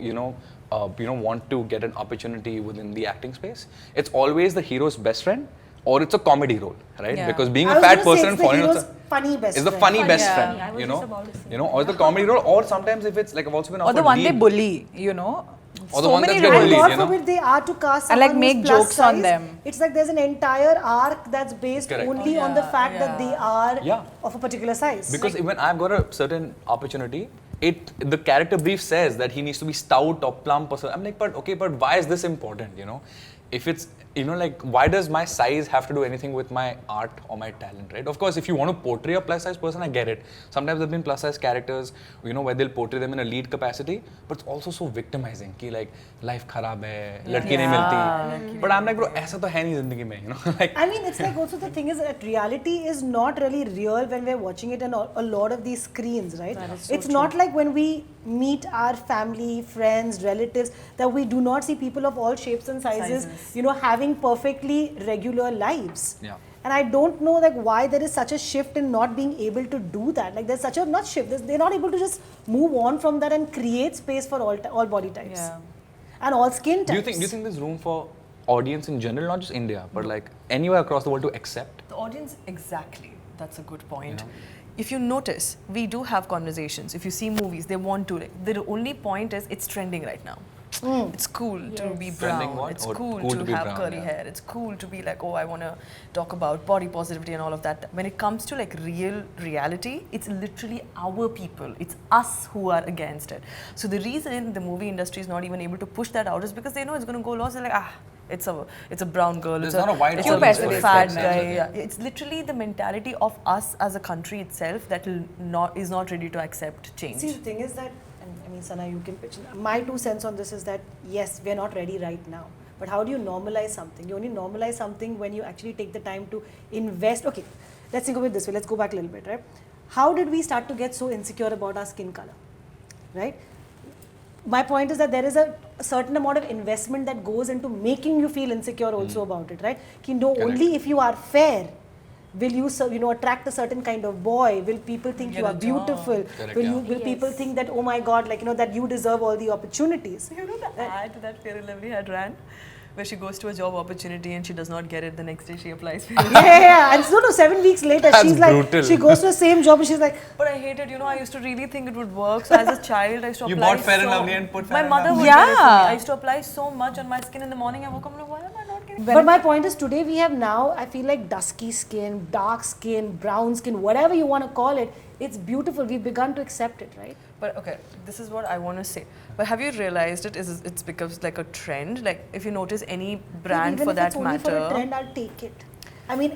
want to get an opportunity within the acting space, it's always the hero's best friend. Or it's a comedy role, right? Yeah. Because being I a was fat gonna say person it's and the falling hero's funny best is the friend. funny best Yeah. friend, I was just about to say. or the comedy role, or sometimes if it's like I've also been Or offered the one they lead. bully, Or the so one many that's get roles. And bullied, God you know? forbid they are to cast And, like, someone who's make plus jokes on size, them. It's like there's an entire arc that's based Correct. only Oh, on the yeah, fact that they are Yeah. of a particular size. Because even I've got a certain opportunity, the character brief says that he needs to be stout or plump or something. I'm like, but why is this important? If it's like, why does my size have to do anything with my art or my talent, right? Of course, if you want to portray a plus size person, I get it. Sometimes there've been plus size characters, where they'll portray them in a lead capacity, but it's also so victimizing. Ki like life kharab hai, ladki nahi milti. But I'm like, bro, aisa to hai nahi zindagi mein, like. I mean, it's like also the thing is that reality is not really real when we're watching it on a lot of these screens, right? It's not like when we meet our family, friends, relatives, that we do not see people of all shapes and sizes. Having perfectly regular lives. Yeah. And I don't know like why there is such a shift in not being able to do that. Like there's such a not shift. They're not able to just move on from that and create space for all body types Yeah. and all skin types. Do you think there's room for audience in general, not just India, but like anywhere across the world to accept? the audience, exactly. That's a good point. If you notice, we do have conversations. If you see movies, they want to. The only point is it's trending right now. It's cool to be Trending brown. what? It's Or cool, cool to to be have brown, curly yeah. hair. It's cool to be like, oh, I want to talk about body positivity and all of that. When it comes to like real reality, it's literally our people. It's us who are against it. So the reason the movie industry is not even able to push that out is because they know it's going to go lost. They're like, it's a brown girl. There's it's not a white it's Too a pessimistic fat nature. guy. Yeah. It's literally the mentality of us as a country itself that is not ready to accept change. See, the thing is that, and I mean, Sana, you can pitch in. My 2 cents on this is that, yes, we're not ready right now. But how do you normalize something? You only normalize something when you actually take the time to invest. Okay, let's think of it this way. Let's go back a little bit, right? How did we start to get so insecure about our skin color, right? My point is that there is a certain amount of investment that goes into making you feel insecure also about it, right? Ki no, only if you are fair will you attract a certain kind of boy. Will people think Get you a are job. beautiful? Correct, Will people think that, oh my God, like, that you deserve all the opportunities? You know the ad that Fair and Lovely had ran, where she goes to a job opportunity and she does not get it. The next day she applies for it. Yeah. And so 7 weeks later, That's she's like, brutal. she goes to the same job and she's like, But I hate it. I used to really think it would work. So as a child, I used to You apply bought Fair and Lovely and put Fair My and mother Lovely. would get it for me. Yeah. I used to apply so much on my skin in the morning. I woke up and I'm like, why am I not getting but my point is today we have now, I feel like dusky skin, dark skin, brown skin, whatever you want to call it, it's beautiful. We've begun to accept it, right? But okay, this is what I want to say. But have you realized it's becomes like a trend? Like if you notice any brand Even for if that it's only matter. for a trend, I'll take it. I mean,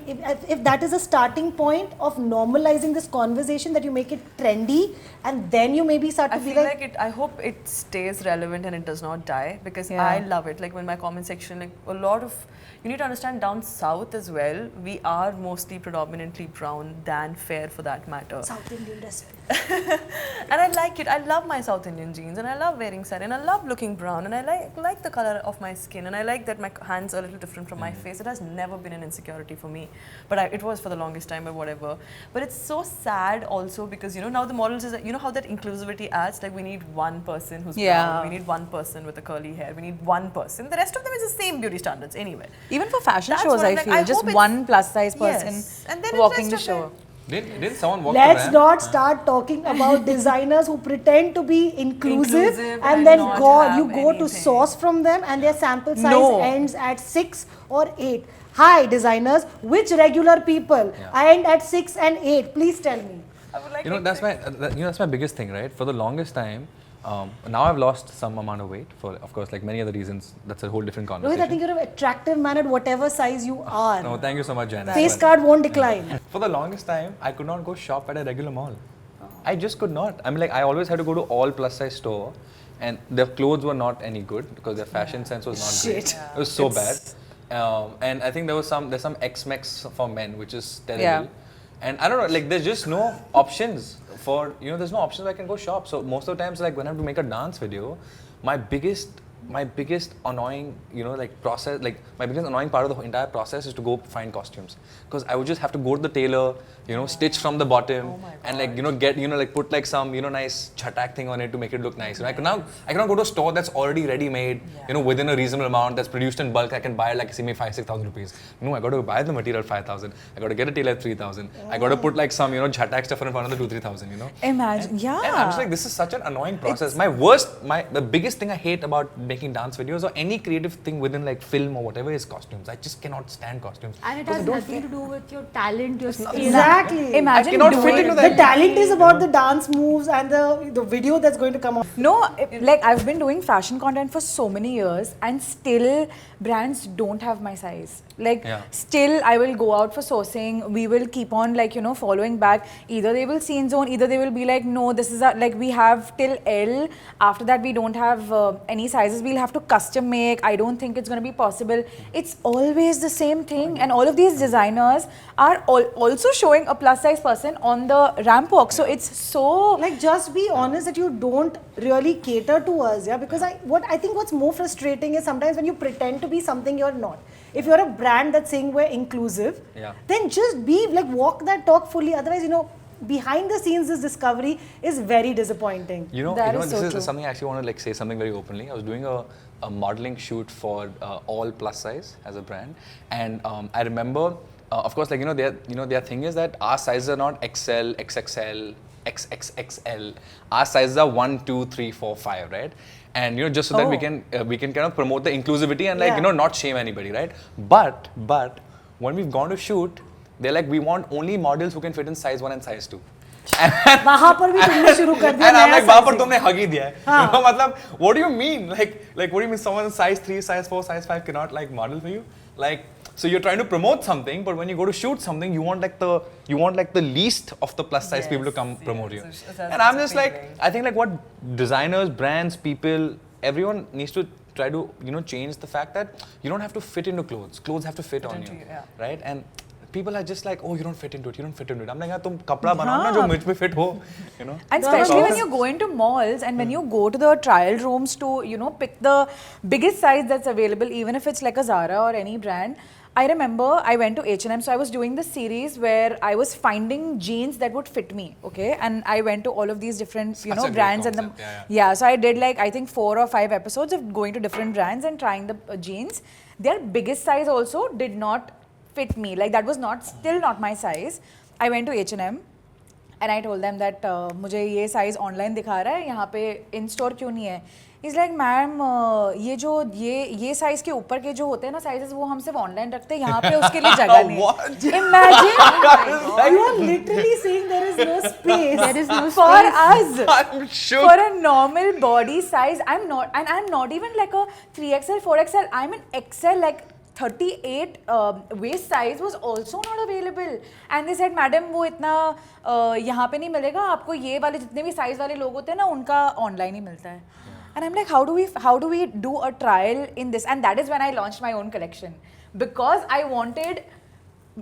if that is a starting point of normalizing this conversation, that you make it trendy and then you maybe start to I be feel like, I hope it stays relevant and it does not die, because Yeah. I love it. Like when my comment section, like a lot of, you need to understand down south as well, we are mostly predominantly brown than fair for that matter. South Indian dress. And I like it. I love my South Indian jeans and I love wearing sari and I love looking brown and I like the color of my skin and I like that my hands are a little different from my face. It has never been an insecurity for me, but it was for the longest time or whatever. But it's so sad also because now the models is that, how that inclusivity adds, like we need one person who's brown, we need one person with a curly hair, we need one person. The rest of them is the same beauty standards anyway. Even for fashion That's shows, what I'm I like, feel I just hope it's- one plus size person Yes. And then walking rest the of show. them- Didn't someone walk the Let's ramp? not start talking about designers who pretend to be inclusive Inclusive and and then not you have go to anything. source from them and their sample size No. ends at 6 or 8. Hi designers, which regular people end at 6 and 8? Please tell me. I would like That's my biggest thing, right? For the longest time, now I've lost some amount of weight for, of course, like many other reasons. That's a whole different Rohit, conversation. I think you're an attractive man at whatever size you are. No, thank you so much, Jana. Face card won't decline. For the longest time, I could not go shop at a regular mall. I just could not. I mean, like, I always had to go to all plus size store, and their clothes were not any good because their fashion sense was not great. Shit. It was so bad. And I think there's some X-Mex for men, which is terrible. Yeah. And I don't know, like, there's just no options for, there's no options where I can go shop. So most of the times, like, when I have to make a dance video, my biggest annoying, process, like, my biggest annoying part of the entire process is to go find costumes. Because I would just have to go to the tailor, stitch from the bottom, and get, put like some, nice chatak thing on it to make it look nice. I cannot go to a store that's already ready made, within a reasonable amount, that's produced in bulk. I can buy like, say, 5,000-6,000 rupees. No, I got to buy the material 5,000. I got to get a tailor 3,000. I got to put like some, chatak stuff in front of the 2,000-3,000, Imagine, yeah. And I'm just like, this is such an annoying process. The biggest thing I hate about making dance videos or any creative thing within like film or whatever is costumes. I just cannot stand costumes. And it Because has they don't nothing to do with your talent, your skill. Exactly. Imagine I cannot doing fit into The that. talent is about the dance moves and the video that's going to come out. No, like I've been doing fashion content for so many years and still brands don't have my size. Like still I will go out for sourcing, we will keep on like, following back. Either they will see in zone, either they will be like, no, this is like we have till L. After that we don't have any sizes, we'll have to custom make. I don't think it's going to be possible. It's always the same thing. And all of these designers are also showing a plus size person on the ramp walk. So it's so... Like, just be honest that you don't really cater to us, because I think what's more frustrating is sometimes when you pretend to be something you're not. If you're a brand that's saying we're inclusive, then just be like, walk that talk fully. Otherwise, behind the scenes, this discovery is very disappointing. This is something I actually want to like say something very openly. I was doing a modeling shoot for all plus size as a brand, and I remember, of course, like their thing is that our sizes are not XL, XXL, XXXL. Our sizes are 1, 2, 3, 4, 5, right? And just so that we can kind of promote the inclusivity and like not shame anybody, right? But when we've gone to shoot, they're like, we want only models who can fit in size 1 and size 2. वहाँ पर भी तुमने शुरू कर दिया And I'm नया like, वहाँ पर sizing. तुमने hug ही दिया है. हाँ. You know, मतलब, what do you mean? Like, what do you mean someone size 3, size 4, size 5 cannot like model for you? Like, so you're trying to promote something, but when you go to shoot something, you want like the least of the plus size people to come promote you. And I'm just like, I think like what designers, brands, people, everyone needs to try to change the fact that you don't have to fit into clothes. Clothes have to fit on you, right? And people are just like, oh, you don't fit into it. You don't fit into it. I'm like, तुम कपड़ा बनाओ ना जो मुझ पे fit हो, you know. And especially when you go into malls and when you go to the trial rooms to pick the biggest size that's available, even if it's like a Zara or any brand. I remember I went to H&M, so I was doing this series where I was finding jeans that would fit me, okay? And I went to all of these different, brands and so I did like I think 4 or 5 episodes of going to different brands and trying the jeans. Their biggest size also did not fit me. Like that was still not my size. I went to H&M and I told them that मुझे ये size online दिखा रहा है, यहाँ पे in store क्यों नहीं है? He's like, ma'am, ये size के ऊपर के जो होते हैं ना sizes वो हम सिर्फ online रखते हैं, यहाँ पे उसके लिए जगह नहीं है. Imagine, You are literally saying there is no space. There is no for space. us, I'm sure. for a normal body size, I'm not even like a 3XL, 4XL, I'm an XL, like 38 waist size was also not available. And they said, madam, वो इतना यहाँ पे नहीं मिलेगा, आपको ये वाले जितने भी size वाले लोग होते हैं ना, उनका online ही मिलता है. And I'm like, how do we do a trial in this? And that is when I launched my own collection, because I wanted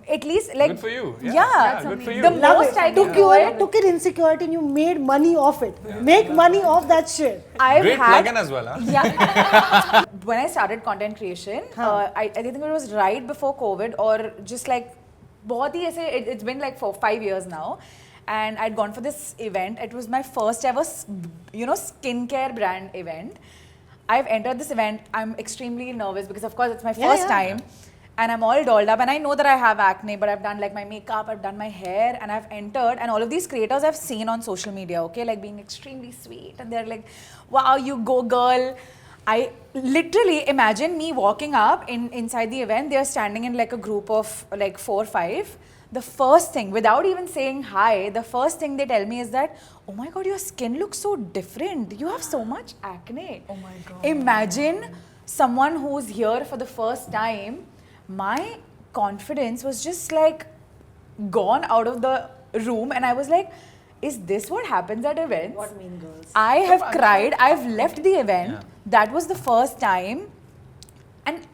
at least like Good for you. Yeah, good for you. the most I took can do it. took an insecurity and you made money off it. Make money off that shit. I've Great had, plugin as well, huh? Yeah. When I started content creation, I think it was right before COVID or just like बहुत ही ऐसे it's been like 5 years now. And I'd gone for this event. It was my first ever, skincare brand event. I've entered this event. I'm extremely nervous because, of course, it's my first time. And I'm all dolled up. And I know that I have acne, but I've done like my makeup, I've done my hair, and I've entered. And all of these creators I've seen on social media, okay, like being extremely sweet. And they're like, wow, you go, girl. I literally imagine me walking up inside the event. They're standing in like a group of like 4 or 5. The first thing, without even saying hi, the first thing they tell me is that, oh my God, your skin looks so different. You have so much acne. Oh my God. Imagine someone who's here for the first time. My confidence was just like gone out of the room, and I was like, is this what happens at events? What mean girls? I have cried. I've left the event. Yeah. That was the first time. And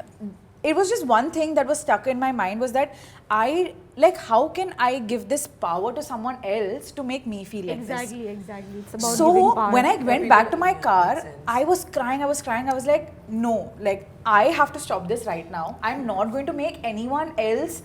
it was just one thing that was stuck in my mind was that how can I give this power to someone else to make me feel like this? Exactly. It's about giving So power. when I went back to my car, I was crying. I was like, no, like I have to stop this right now. I'm not going to make anyone else,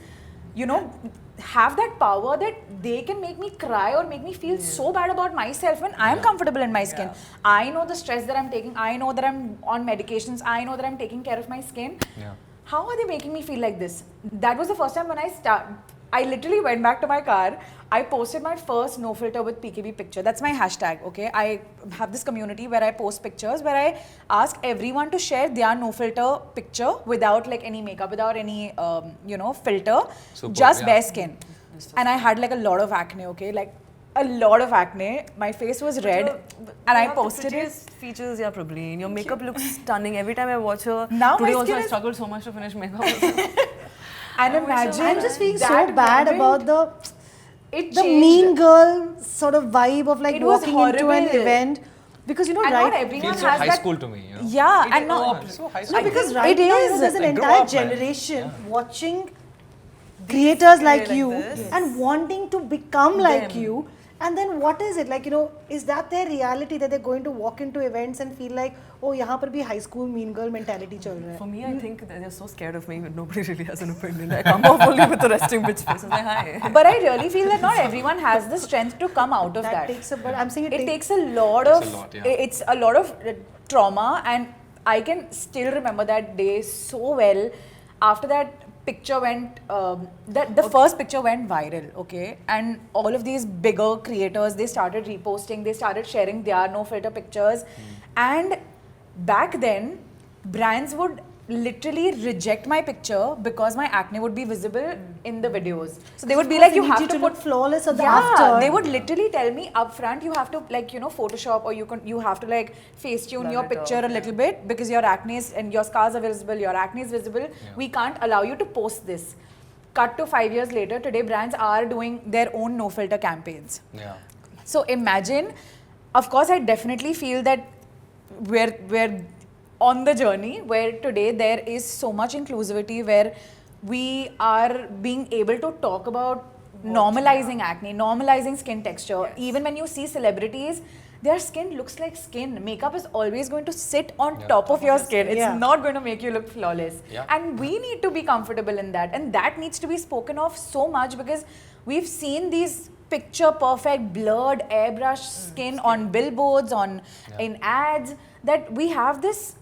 have that power that they can make me cry or make me feel so bad about myself when I'm comfortable in my skin. I know the stress that I'm taking. I know that I'm on medications. I know that I'm taking care of my skin. Yeah. How are they making me feel like this? That was the first time when I literally went back to my car. I posted my first no filter with PKB picture. That's my hashtag, okay? I have this community where I post pictures where I ask everyone to share their no filter picture without like any makeup, without any, filter, Superb, just yeah. bare skin. And I had like a lot of acne, okay? Like a lot of acne. My face was red and I posted it. Features, yeah, Prableen. Your makeup looks stunning. Every time I watch her, Now today my also skin I is- struggled so much to finish makeup. And imagine I'm just feeling so that bad moment, about it the changed. mean girl sort of vibe of like It was walking into an horrible. event. Because And not right? everyone Feels so has high that. school to me, you know. Yeah, and not. So high No, school. because It right now, is. there's an Like, grow entire up, man. generation watching creators like like you this. and wanting to become like Them. you. And then what is it? Like, is that their reality that they're going to walk into events and feel like, oh, यहाँ पर भी high school mean girl mentality चल रहा है. For me, I think that they're so scared of me, but nobody really has an opinion. I come off only with the resting bitch face. I'm like, hi. But I really feel that not everyone has the strength to come out of that. Takes a, but I'm saying It takes a lot Takes of. a lot, yeah. It's a lot of trauma, and I can still remember that day so well. After that picture went, the first picture went viral, okay? And all of these bigger creators, they started reposting, they started sharing their no filter pictures. And back then, brands would literally reject my picture because my acne would be visible in the videos. So they would be like, you have to look flawless on the yeah, after. they would literally tell me up front, you have to like, you know, Photoshop, or you have to like Facetune your picture a little bit because your acne is, and your scars are visible, your acne is visible. We can't allow you to post this. Cut to 5 years later, today brands are doing their own no filter campaigns. Yeah. So imagine, of course, I definitely feel that we're on the journey where today there is so much inclusivity, where we are being able to talk about normalizing acne, normalizing skin texture. Yes. Even when you see celebrities, their skin looks like skin. Makeup is always going to sit on top of your skin. It's not going to make you look flawless. Yeah. And we need to be comfortable in that. And that needs to be spoken of so much, because we've seen these picture perfect blurred airbrush skin on billboards, in ads, that we have this.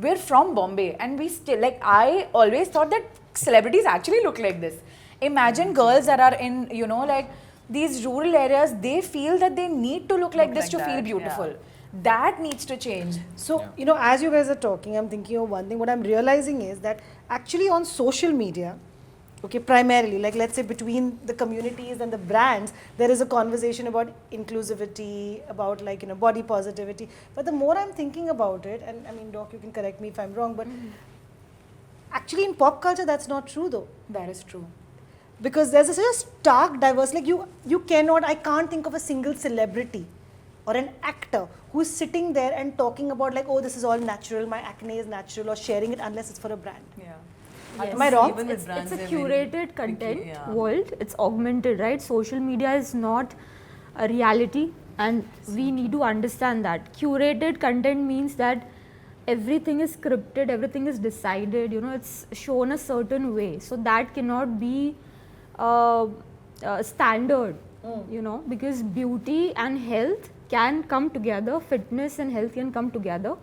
We're from Bombay, and we still, like, I always thought that celebrities actually look like this. Imagine girls that are in, you know, like these rural areas, they feel that they need to look like this to feel beautiful. That needs to change. So, you know, as you guys are talking, I'm thinking of one thing. What I'm realizing is that actually on social media, okay, primarily, like let's say between the communities and the brands, there is a conversation about inclusivity, about like, you know, body positivity. But the more I'm thinking about it, and I mean, Doc, you can correct me if I'm wrong, but actually in pop culture, that's not true though. That is true. Because there's such a stark diversity. Like you cannot, I can't think of a single celebrity or an actor who's sitting there and talking about like, oh, this is all natural, my acne is natural, or sharing it unless it's for a brand. Yeah. Yes. Am I wrong? Even with It's brands, a they're curated very content picky, world. It's augmented, right? Social media is not a reality, and we need to understand that. Curated content means that everything is scripted, everything is decided, you know, it's shown a certain way. So that cannot be standard, you know, because beauty and health can come together, fitness and health can come together.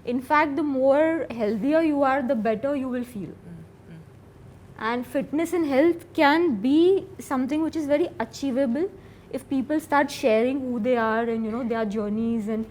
In fact, the more healthier you are, the better you will feel. And fitness and health can be something which is very achievable if people start sharing who they are and, you know, their journeys and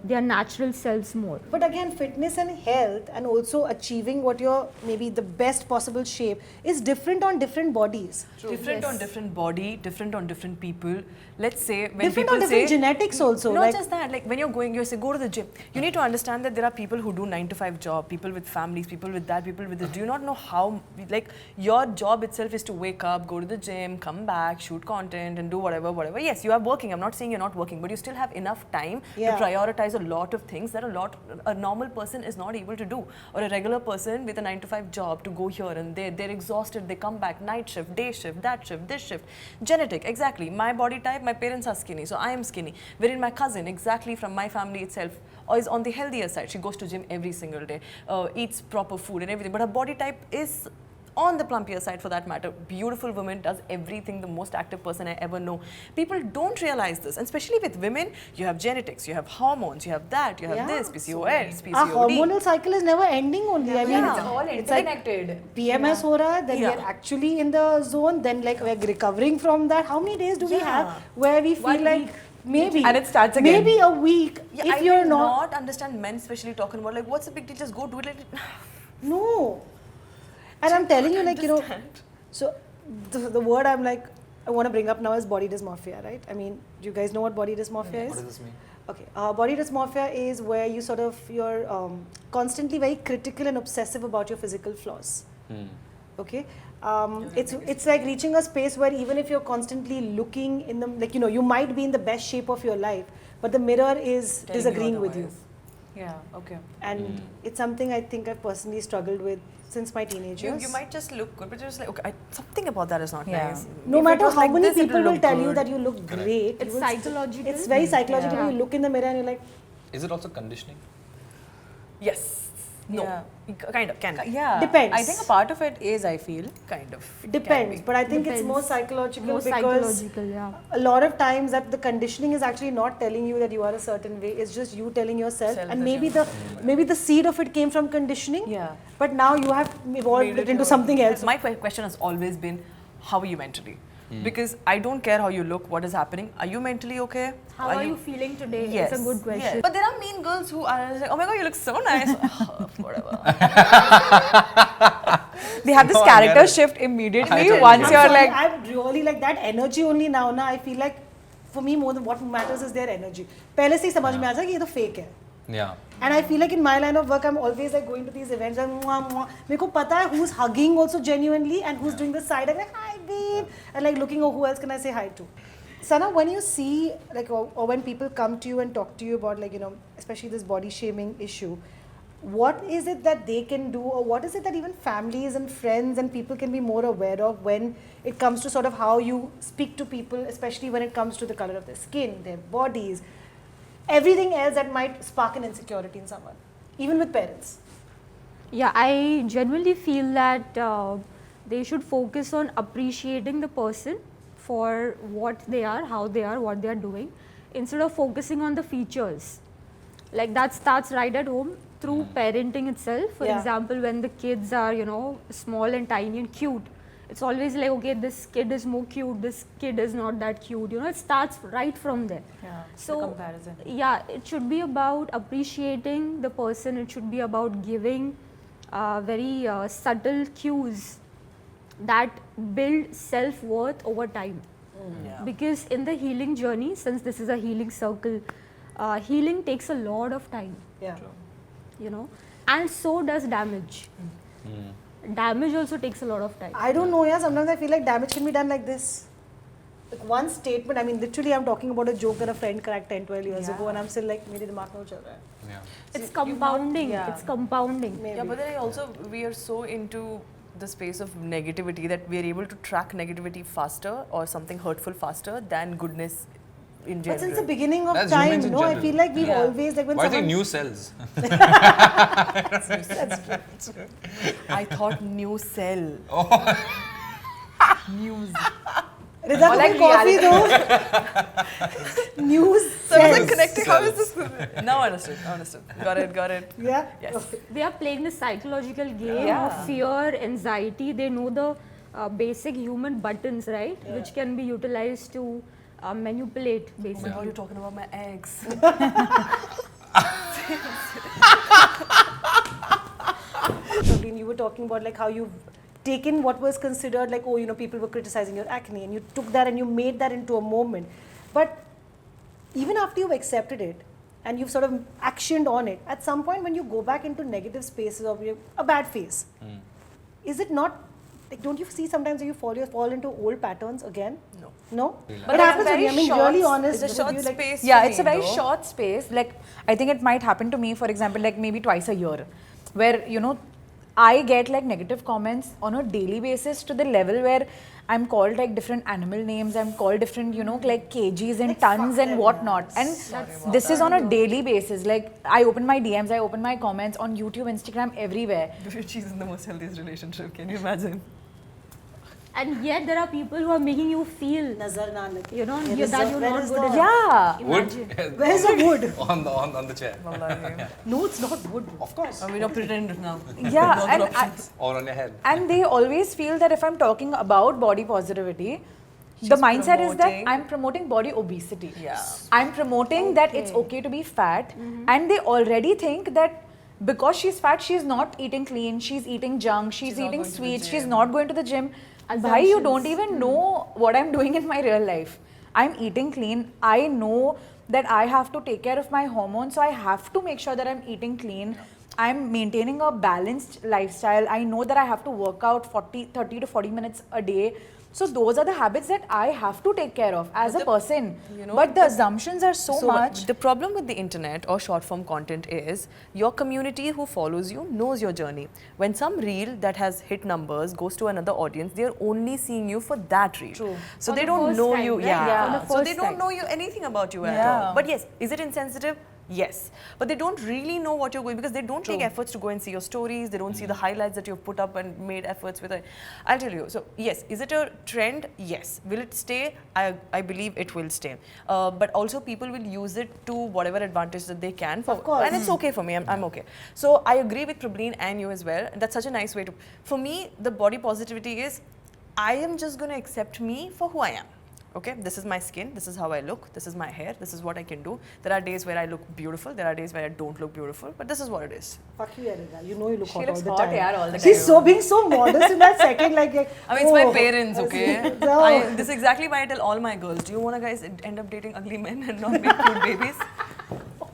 their natural selves more. But again, fitness and health and also achieving what your maybe the best possible shape is different on different bodies. Different on different body, different on different people. Let's say when Different people on different say, genetics also. not Like, just that, like when you're going, you say go to the gym. You need to understand that there are people who do 9-to-5 job, people with families, people with that, people with this. Do you not know how, like, your job itself is to wake up, go to the gym, come back, shoot content and do whatever. Yes, you are working. I'm not saying you're not working, but you still have enough time to prioritize a lot of things that a normal person is not able to do, or a regular person with a 9-to-5 job to go here and there. They're exhausted. They come back, night shift, day shift, that shift, this shift. Genetic, exactly. My body type, my parents are skinny, so I am skinny. Wherein my cousin, exactly from my family itself, is on the healthier side. She goes to gym every single day, eats proper food and everything. But her body type is on the plumpier side for that matter. Beautiful woman, does everything, the most active person I ever know. People don't realize this, and especially with women, you have genetics, you have hormones, you have that, you have this, PCOS, PCOD. our hormonal cycle is never ending only. I mean, It's all interconnected. PMS ho raha, then we're actually in the zone, then like we're recovering from that. How many days do we have where we feel like maybe, and it starts again. maybe a week, Yeah, if I you're do not, not understand men especially talking about like, what's the big deal, just go do it. Like, no. And I'm telling you, like, you know, so the word I'm like, I want to bring up now is body dysmorphia, right? I mean, do you guys know what body dysmorphia is? What does this mean? Okay, body dysmorphia is where you sort of, you're constantly very critical and obsessive about your physical flaws. Okay, it's like reaching a space where even if you're constantly looking in the, like, you know, you might be in the best shape of your life, but the mirror is disagreeing with you. Yeah, okay. And it's something I think I've personally struggled with since my teenage years. you might just look good, but you're just like, okay, something about that is not Yeah. nice. No If it matter was how like many this, it'll people will look tell you good. that you look great. It's you will psychological. It's very psychological. Yeah. You look in the mirror and you're like, Is it also conditioning? Yes. No. Yeah. Kind of, can be. Yeah. Depends. I think a part of it is, I feel. Kind of. depends. But I think it's Depends. more psychological More because psychological, yeah. a lot of times that the conditioning is actually not telling you that you are a certain way. It's just you telling yourself. Self And that maybe the seed of it came from conditioning. Yeah. But now you have evolved Made it into your- something else. My question has always been, how are you mentally? Because I don't care how you look, what is happening. Are you mentally okay? How are you feeling today? Yes. It's a good question. Yes. But there are mean girls who are like, oh my god, you look so nice. Whatever. They have this No, I character get it. shift I immediately totally once get you're it. like, I'm really like that energy only now. I feel like for me more than what matters is their energy. पहले से ही समझ में आ जाए कि ये तो fake है. Yeah. And I feel like in my line of work, I'm always like going to these events and मेरे को पता है who's hugging also genuinely and who's doing the side like hi babe and like looking oh who else can I say hi to. Sana, when you see like or when people come to you and talk to you about like especially this body shaming issue, what is it that they can do or what is it that even families and friends and people can be more aware of when it comes to sort of how you speak to people, especially when it comes to the color of their skin, their bodies, everything else that might spark an insecurity in someone, even with parents? Yeah, I genuinely feel that they should focus on appreciating the person for what they are, how they are, what they are doing, instead of focusing on the features. Like that starts right at home through parenting itself. For example, when the kids are, small and tiny and cute, it's always like, okay, this kid is more cute, this kid is not that cute. It starts right from there. yeah, So, the comparison. yeah, it should be about appreciating the person. It should be about giving very subtle cues that build self-worth over time. Yeah. Because in the healing journey, since this is a healing circle, healing takes a lot of time, Yeah. and so does damage. Damage also takes a lot of time. I don't know, yeah. Sometimes I feel like damage can be done like this. Like one statement, I mean, literally, I'm talking about a joke that a friend cracked 10, 12 years ago, and I'm still like, मेरे दिमाग में वो चल रहा है. Yeah. It's compounding. yeah. It's compounding. Maybe. Yeah, but then also we are so into the space of negativity that we are able to track negativity faster or something hurtful faster than goodness in But general. since the beginning of That's time, humans in I general. feel like we've Yeah. always like when Why are they someone new cells? I thought new cell. News. Rida, like like coffee though. News. So I was like cells. connecting. How is this? Now I understood. Got it. Yeah. Yes. Okay. They are playing the psychological game Yeah. of fear, anxiety. They know the basic human buttons, right? Which can be utilized to manipulate, Oh my basically. god, you're talking about my eggs. Prableen, you were talking about like how you've taken what was considered like, oh, people were criticizing your acne and you took that and you made that into a moment. But even after you've accepted it and you've sort of actioned on it, at some point when you go back into negative spaces or a bad phase, is it not, like, don't you see sometimes you fall into old patterns again? No. No? But What it's happens very when I mean, short- really honest It's a with short you, like, space. Yeah, for it's a me, very though. short space. Like, I think it might happen to me, for example, like maybe twice a year, where, I get like negative comments on a daily basis to the level where I'm called like different animal names, I'm called different, like kgs and Like, tons fuck and them, whatnot. yeah. And That's this is on a daily basis. Like, I open my DMs, I open my comments on YouTube, Instagram, everywhere. She's in the most healthiest relationship. Can you imagine? And yet there are people who are making you feel, Nazar na lage. that Where you're is the- not where is good the- enough. Yeah. Imagine. Where's the wood? on the chair. Wallahi. No, it's not wood. Of course. We don't pretend now. Yeah. No And other options. Or on your head. And they always feel that if I'm talking about body positivity, the mindset is that promoting- I'm promoting body obesity. Yeah. I'm promoting that it's okay to be fat, and they already think that because she's fat, she's not eating clean, she's eating junk, she's not eating going to the sweets, she's gym. not going to the gym. Why you don't Assumptions. even know what I'm doing in my real life? I'm eating clean. I know that I have to take care of my hormones, so I have to make sure that I'm eating clean. I'm maintaining a balanced lifestyle. I know that I have to work out 30 to 40 minutes a day. So those are the habits that I have to take care of as a person. But the assumptions are so much. The problem with the internet or short form content is your community who follows you knows your journey. When some reel that has hit numbers goes to another audience, they are only seeing you for that reel. True. So For they the don't first know time, you. right? Yeah. Yeah. For the So they first don't time. know you anything about you at Yeah. all. But yes, is it insensitive? Yes. But they don't really know what you're going because they don't take efforts to go and see your stories. They don't see the highlights that you've put up and made efforts with it. I'll tell you. So yes, is it a trend? Yes. Will it stay? I believe it will stay. But also people will use it to whatever advantage that they can. Of course. And it's okay for me. I'm okay. So I agree with Prableen and you as well. That's such a nice way to. For me, the body positivity is I am just going to accept me for who I am. Okay, this is my skin, this is how I look, this is my hair, this is what I can do. There are days where I look beautiful, there are days where I don't look beautiful, but this is what it is. Fuck you, Rida. You know you look She hot looks all the hot, time. yaar, all the She's time. being so modest in that second, like I mean, it's my parents, okay? No. This is exactly why I tell all my girls, do you want to guys end up dating ugly men and not make cute babies?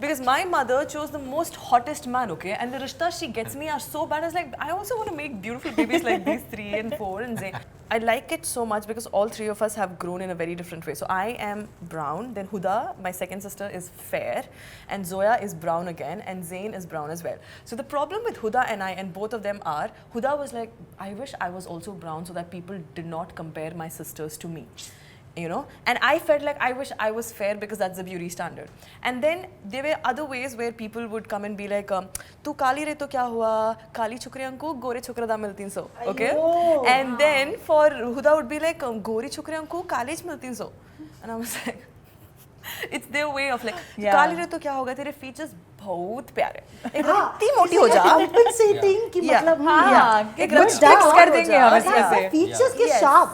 Because my mother chose the most hottest man, okay? And the rishtas she gets me are so bad. I was like, I also want to make beautiful babies like these 3 and 4 and Zayn. I like it so much because all 3 of us have grown in a very different way. So I am brown, then Huda, my second sister, is fair, and Zoya is brown again, and Zayn is brown as well. So the problem with Huda and I, and both of them are, Huda was like, I wish I was also brown so that people did not compare my sisters to me. You know, and I felt like I wish I was fair because that's the beauty standard. And then there were other ways where people would come and be like, "Tu kali re to kya hua? Kali chukriyan ko gore chukra da miltin so." Okay, and then for Huda would be like, "Gori chukriyan ko college miltin so," and I was like, it's their way of like, "Kali re to kya hoga? Tere features बहुत प्यारे एक इतनी मोटी हो जा compensating कि मतलब हाँ एक फिक्स कर देंगे हम इसमें से features के sharp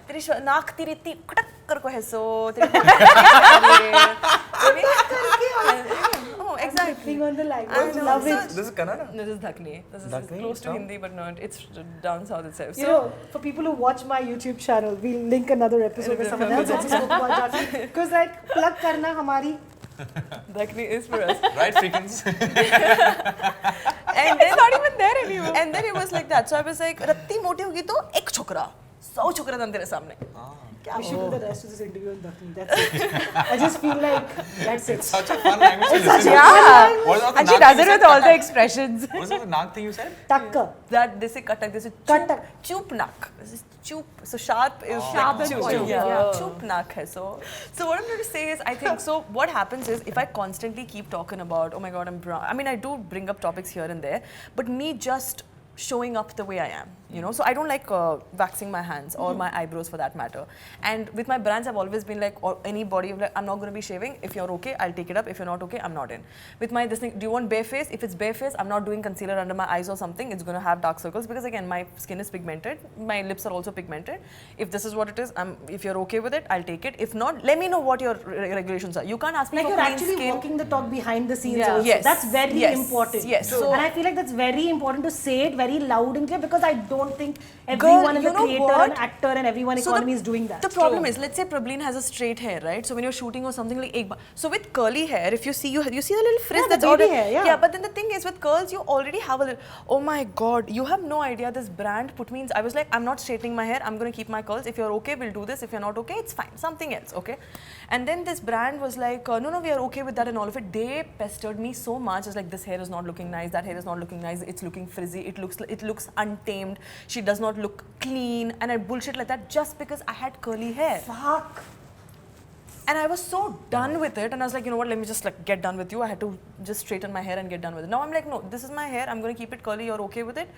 तेरी नाक तेरी इतनी कटक कर को है सो तेरी exactly on the language love it. This is Kannada? This is Dhakni. This is Dhakni, close to Hindi but not, it's down south itself. You know, for people who watch my YouTube channel, we'll link another episode where someone else also spoke about Dhakni, because like plug karna हमारी Dhakni is for us. Right, freakins. And then, it's not even there anymore. And then it was like that. So I was like, "Ratti moti hogi to ek chokra, 100 chokra dam tere samne." We should do the rest of this interview on Dhakni. That's it. I just feel like that's it. Such a fun language to listen to. Yeah. What was the And she Nag does thing it you with said? all the expressions. What was the Nag thing you said? Takka. That they say katak, they say Katak. choop nak. This is choop. So sharp is Sharp like and choop. pointy, Yeah. yeah. Choop nak hai. So what I'm trying to say is, I think so. What happens is, if I constantly keep talking about, oh my God, I'm brown. I mean, I do bring up topics here and there, but me just showing up the way I am, you know. So I don't like waxing my hands or my eyebrows for that matter. And with my brands, I've always been like, or anybody, like, I'm not going to be shaving. If you're okay, I'll take it up. If you're not okay, I'm not in. With my this thing, do you want bare face? If it's bare face, I'm not doing concealer under my eyes or something. It's going to have dark circles because again, my skin is pigmented. My lips are also pigmented. If this is what it is, if you're okay with it, I'll take it. If not, let me know what your regulations are. You can't ask me Like for you're clean actually skin. walking the talk behind the scenes Yeah. also. Yes. That's very Yes. important. Yes. So- and I feel like that's very important to say it very loud and clear because I don't think everyone in you the know creator what? and actor and everyone economy is doing that. The problem is, let's say Prableen has a straight hair, right? So when you're shooting or something like so with curly hair, if you see you see the little frizz Yeah, the that's baby already hair, yeah. But then the thing is with curls, you already have a little. Oh my God, you have no idea. This brand put me in. I was like, I'm not straightening my hair. I'm going to keep my curls. If you're okay, we'll do this. If you're not okay, it's fine. Something else, okay? And then this brand was like, no, we are okay with that and all of it. They pestered me so much. It's like, this hair is not looking nice. That hair is not looking nice. It's looking frizzy. It looks untamed. She does not look clean, and I bullshit like that just because I had curly hair. Fuck. And I was so done with it, and I was like, you know what, let me just like get done with you. I had to just straighten my hair and get done with it. Now I'm like, no, this is my hair. I'm going to keep it curly. You're okay with it?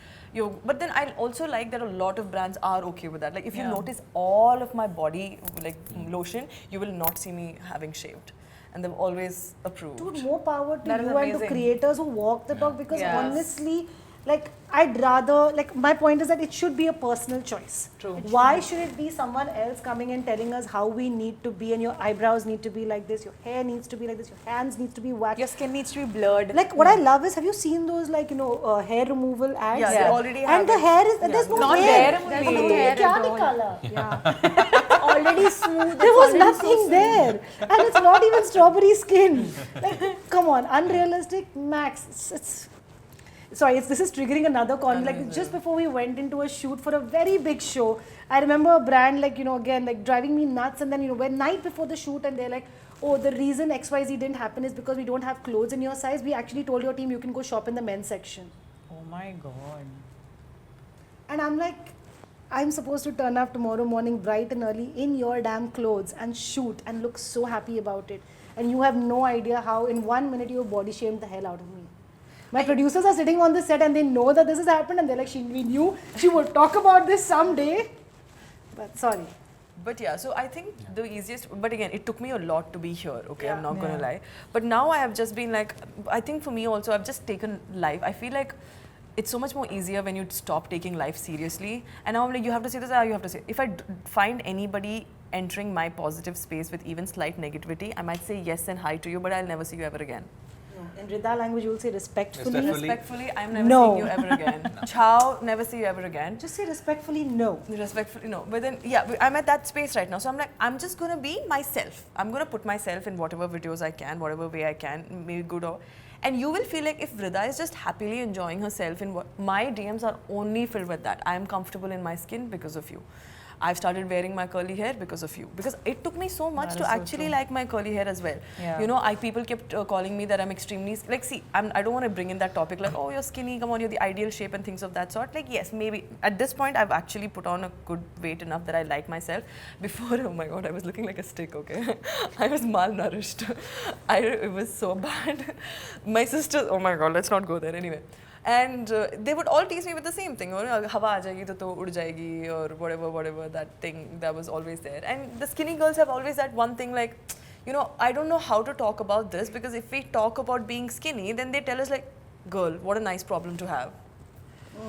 But then I also like that a lot of brands are okay with that. Like if you notice all of my body like lotion, you will not see me having shaved. And they've always approved. Dude, more power to That is you and to amazing. creators who walk the talk because Yes. honestly, like I'd rather, like my point is that it should be a personal choice. True. Why should it be someone else coming and telling us how we need to be and your eyebrows need to be like this, your hair needs to be like this, your hands needs to be waxed. Your skin needs to be blurred. Like what I love is, have you seen those like, you know, hair removal ads? Yeah, they already have And the it. hair is, there's no Not hair. there only. There's no hair hair at all. color. Yeah. Already smooth. There was it's already nothing so there. And it's not even strawberry skin. Like, come on, unrealistic max. This is triggering another con. Like just before we went into a shoot for a very big show, I remember a brand like, you know, again, like driving me nuts. And then, you know, when night before the shoot and they're like, oh, the reason XYZ didn't happen is because we don't have clothes in your size. We actually told your team you can go shop in the men's section. Oh my God. And I'm like, I'm supposed to turn up tomorrow morning bright and early in your damn clothes and shoot and look so happy about it. And you have no idea how in 1 minute you body shamed the hell out of me. My producers are sitting on the set and they know that this has happened and they're like, we knew she would talk about this someday. But sorry. But yeah, so I think the easiest, but again, it took me a lot to be here, okay, I'm not going to lie. But now I have just been like, I think for me also, I've just taken life. I feel like it's so much more easier when you stop taking life seriously. And now I'm like, you have to say this, you have to say. If I find anybody entering my positive space with even slight negativity, I might say yes and hi to you, but I'll never see you ever again. In Rida language, you will say respectfully. Respectfully, I'm never No. seeing you ever again. Ciao, never see you ever again. Just say respectfully, no. Respectfully, no. But then, yeah, I'm at that space right now. So I'm like, I'm just going to be myself. I'm going to put myself in whatever videos I can, whatever way I can, maybe good or... And you will feel like if Rida is just happily enjoying herself in what... My DMs are only filled with that. I am comfortable in my skin because of you. I've started wearing my curly hair because of you. Because it took me so much to actually like my curly hair as well. Yeah. You know, people kept calling me that I'm extremely... Like, see, I don't want to bring in that topic like, oh, you're skinny, come on, you're the ideal shape and things of that sort. Like, yes, maybe. At this point, I've actually put on a good weight enough that I like myself. Before, oh my God, I was looking like a stick, okay? I was malnourished. It was so bad. My sister... Oh my God, let's not go there anyway. And they would all tease me with the same thing, or hawa aa jayegi to ud jayegi, or whatever, that thing that was always there. And the skinny girls have always that one thing like, you know, I don't know how to talk about this, because if we talk about being skinny, then they tell us like, girl, what a nice problem to have.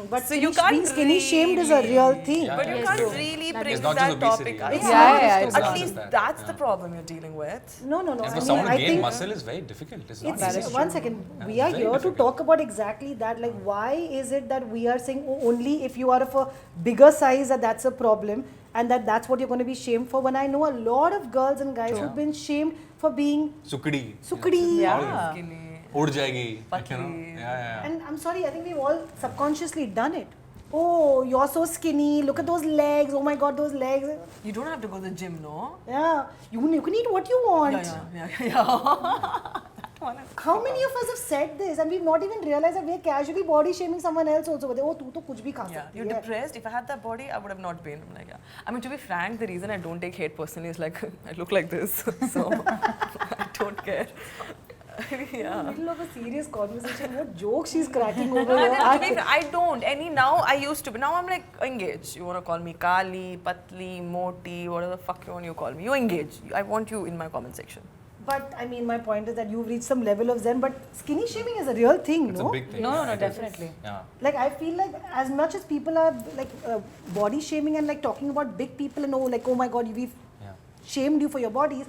But So you can't being skinny shamed is a real thing. Yeah, But you it's can't true. really That bring is not that just obesity, topic yeah. up. It's Yeah, At least that. that's Yeah. the problem you're dealing with. No. And I for mean, someone to I gain think muscle is very difficult. It's not it's easy. one second. Yeah, We are very here difficult. to talk about exactly that. Like, why is it that we are saying only if you are of a bigger size that's a problem, and that's what you're going to be shamed for? When I know a lot of girls and guys who've been shamed for being Sukdi. sukdi. Yeah. Skinny. Ud jayegi. You know? Patli. Yeah. And I'm sorry, I think we've all subconsciously done it. Oh, you're so skinny. Look at those legs. Oh my God, those legs. You don't have to go to the gym, no? Yeah, you can eat what you want. Yeah. How many of us have said this and we've not even realized that we're casually body shaming someone else also? Oh, tu to kuch bhi kha Yeah, sakti you're hai. depressed. If I had that body, I would have not been. I'm like, yeah. I mean, to be frank, the reason I don't take hate personally is like, I look like this, so I don't care. In Yeah. the middle of a serious conversation, what joke she's cracking over No, here. to be frank, I don't. Now I used to be. Now I'm like, engage. You want to call me Kali, Patli, Moti, whatever the fuck you want, you call me. You engage. I want you in my comment section. But I mean, my point is that you've reached some level of zen, but skinny shaming is a real thing, It's no? a big thing. No, It is. definitely. Yeah. Like, I feel like as much as people are like body shaming and like talking about big people and like, oh my God, we've Yeah. shamed you for your bodies.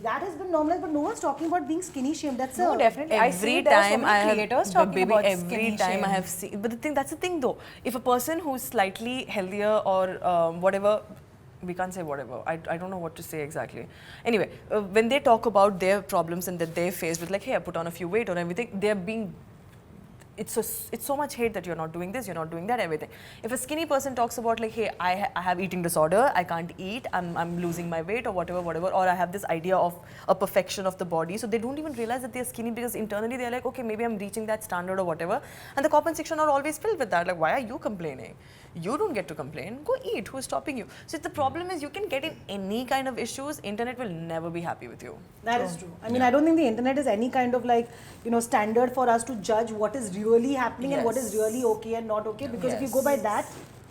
That has been normalized, but no one's talking about being skinny shamed. That's No, a definitely. I see there are so many creators talking about every skinny time shame. I have seen. But that's the thing though. If a person who's slightly healthier or whatever, we can't say whatever. I don't know what to say exactly. Anyway, when they talk about their problems and that they're faced with, like, hey, I put on a few weight or everything, they're being. It's so much hate that you're not doing this, you're not doing that, everything. If a skinny person talks about like, hey, I have eating disorder, I can't eat, I'm losing my weight or whatever, or I have this idea of a perfection of the body, so they don't even realize that they're skinny because internally they're like, okay, maybe I'm reaching that standard or whatever. And the comment section are always filled with that, like, why are you complaining? You don't get to complain, go eat, who's stopping you? So the problem is you can get in any kind of issues, internet will never be happy with you. That is true. I mean, I don't think the internet is any kind of like, standard for us to judge what is really happening and what is really okay and not okay. Because if you go by that,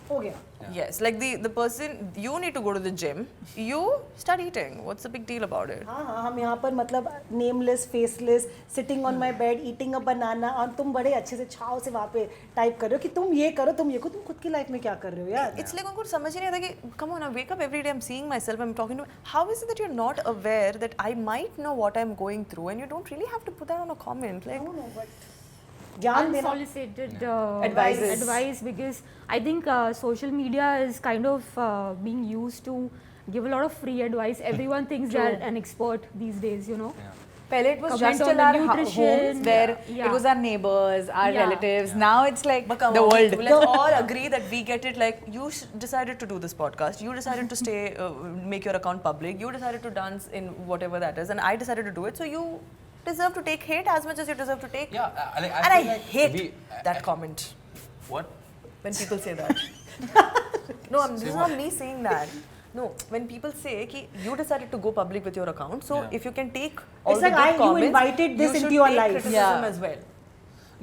okay. Yes, like the person, you need to go to the gym, you start eating. What's the big deal about it? हाँ हम यहाँ पर मतलब nameless, faceless, sitting on my bed, eating a banana और तुम बड़े अच्छे से छाव से वहाँ पे टाइप कर रहे हो कि तुम ये करो तुम खुद की लाइफ में क्या कर रहे हो यार? It's like उनको समझ ही नहीं आता कि come on, I wake up every day, I'm seeing myself, I'm talking to. How is it that you're not aware that I might know what I'm going through and you don't really have to put that on a comment? Like, No, but ज्ञान देना Unsolicited Advices. because I think social media is kind of being used to give a lot of free advice. Everyone thinks they're an expert these days, Pehle it was Comment just on till our the nutrition. homes where Yeah. it was our neighbors, our Yeah. relatives. Now it's like but come the on, world. let's all agree that we get it. Like, you decided to do this podcast, you decided to stay, make your account public, you decided to dance in whatever that is, and I decided to do it, so you deserve to take hate as much as you deserve to take. Yeah, And feel I like hate that comment What? when people say that. No, this is not me saying that. No, when people say ki you decided to go public with your account, so if you can take all It's the like good you comments, invited this you should into your take life. criticism Yeah. as well.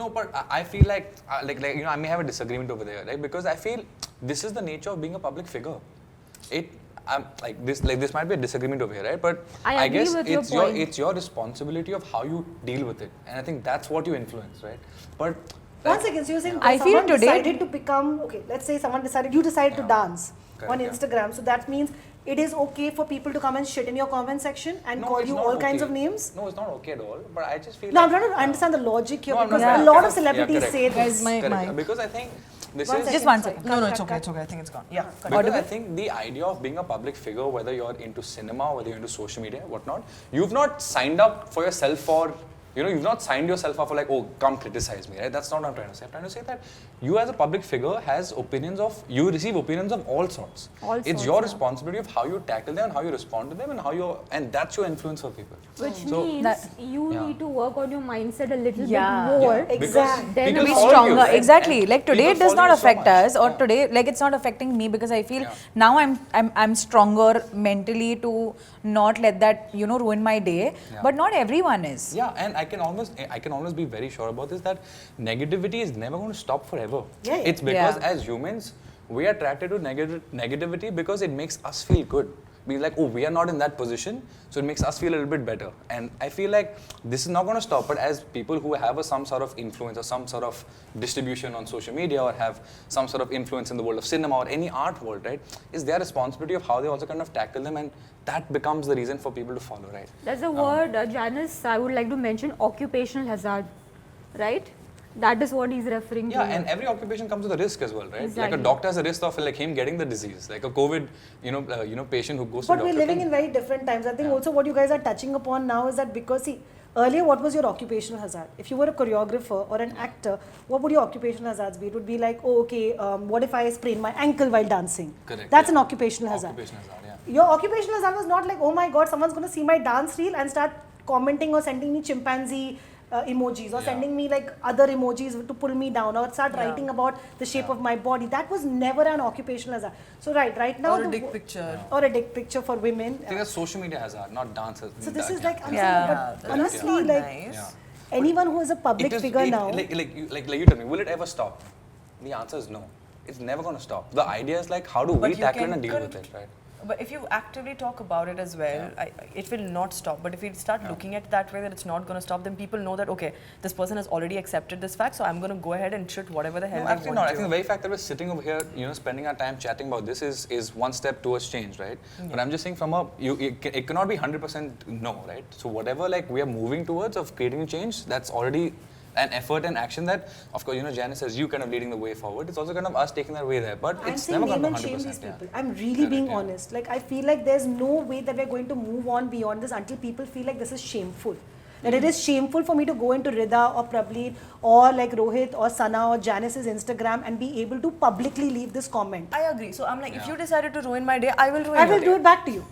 No, but I feel like I may have a disagreement over there, right? Because I feel this is the nature of being a public figure. This might be a disagreement over here, right? But I agree guess with your it's point. your responsibility of how you deal with it, and I think that's what you influence, right? But One second, so you're saying I feel someone today- decided to become, okay, let's say someone decided, you decided to dance Correct, on yeah. Instagram, so that means it is okay for people to come and shit in your comment section and call it's you not all kinds okay. of names? No, it's not okay at all. But I just feel No, like, I'm trying to understand the logic here No, I'm because not- a yeah, lot of correct. celebrities Yeah, correct. say Guys, this. my correct. mic. Because I think this One is second, Just one sorry. second. No, Cut, it's cut, okay, cut. it's okay. I think it's gone. Yeah. Because I think the idea of being a public figure, whether you're into cinema, whether you're into social media, whatnot, you've not signed up for yourself for, you've not signed yourself up for like, oh, come criticize me, right? That's not what I'm trying to say. I'm trying to say that you as a public figure has opinions of, you receive opinions of all sorts. It's your responsibility of how you tackle them and how you respond to them and that's your influence for people. Which So- means you Yeah. need to work on your mindset a little Yeah. bit more. Yeah, because Exactly. Then people Be about- follow you, stronger, right? exactly. And Like today, people it does follow not you so affect much. us, or Yeah. today, like it's not affecting me because I feel Yeah. now I'm stronger mentally to not let that ruin my day. Yeah. But not everyone is. Yeah, and I can almost be very sure about this that negativity is never going to stop forever. Yeah, yeah. It's because Yeah. as humans, we are attracted to negativity because it makes us feel good. Be like, oh, we are not in that position, so it makes us feel a little bit better. And I feel like this is not going to stop. But as people who have some sort of influence or some sort of distribution on social media or have some sort of influence in the world of cinema or any art world, right, is their responsibility of how they also kind of tackle them, and that becomes the reason for people to follow, right? There's a word, Janice, I would like to mention occupational hazard, right? That is what he's referring Yeah, to. and every occupation comes with a risk as well, right? Like a Exactly. doctor has a risk of like him getting the disease, like a COVID, patient who goes to But the we're doctor. living in very different times. I think also what you guys are touching upon now is that because, see, earlier what was your occupational hazard? If you were a choreographer or an actor, what would your occupational hazards be? It would be like, oh, okay, what if I sprain my ankle while dancing? Correct, That's yeah. an occupational hazard. Occupational hazard, yeah. Your occupational hazard was not like, oh my god, someone's going to see my dance reel and start commenting or sending me chimpanzee emojis or Yeah. sending me like other emojis to pull me down or start writing about the shape of my body. That was never an occupational hazard. So right now Or a the dick picture. or a dick picture for women. I think that's social media hazard, not dance. So this is like, I'm Yeah. saying, but that's honestly, not like nice. Yeah. anyone who is a public figure now, like you tell me, will it ever stop? The answer is no. It's never going to stop. The idea is like, how do we But you tackle it can and deal with con- it, right? But if you actively talk about it as well, it will not stop. But if we start looking at it that way, that it's not going to stop, then people know that, okay, this person has already accepted this fact, so I'm going to go ahead and shoot whatever the hell No, they actually want not. I to. think the very fact that we're sitting over here, spending our time chatting about this is one step towards change, right? But I'm just saying it cannot be 100% no, right? So whatever like we are moving towards of creating change, that's already an effort and action that, of course, Janice says you kind of leading the way forward. It's also kind of us taking that way there, but I'm it's saying never going name to and be shame 100%. these Yeah. people. I'm really Correct, being yeah. honest. Like I feel like there's no way that we're going to move on beyond this until people feel like this is shameful. That it is shameful for me to go into Rida or Prableen or like Rohit or Sana or Janice's Instagram and be able to publicly leave this comment. I agree. So I'm like, if Yeah. you decided to ruin my day, I will ruin I your will day. do it back to you.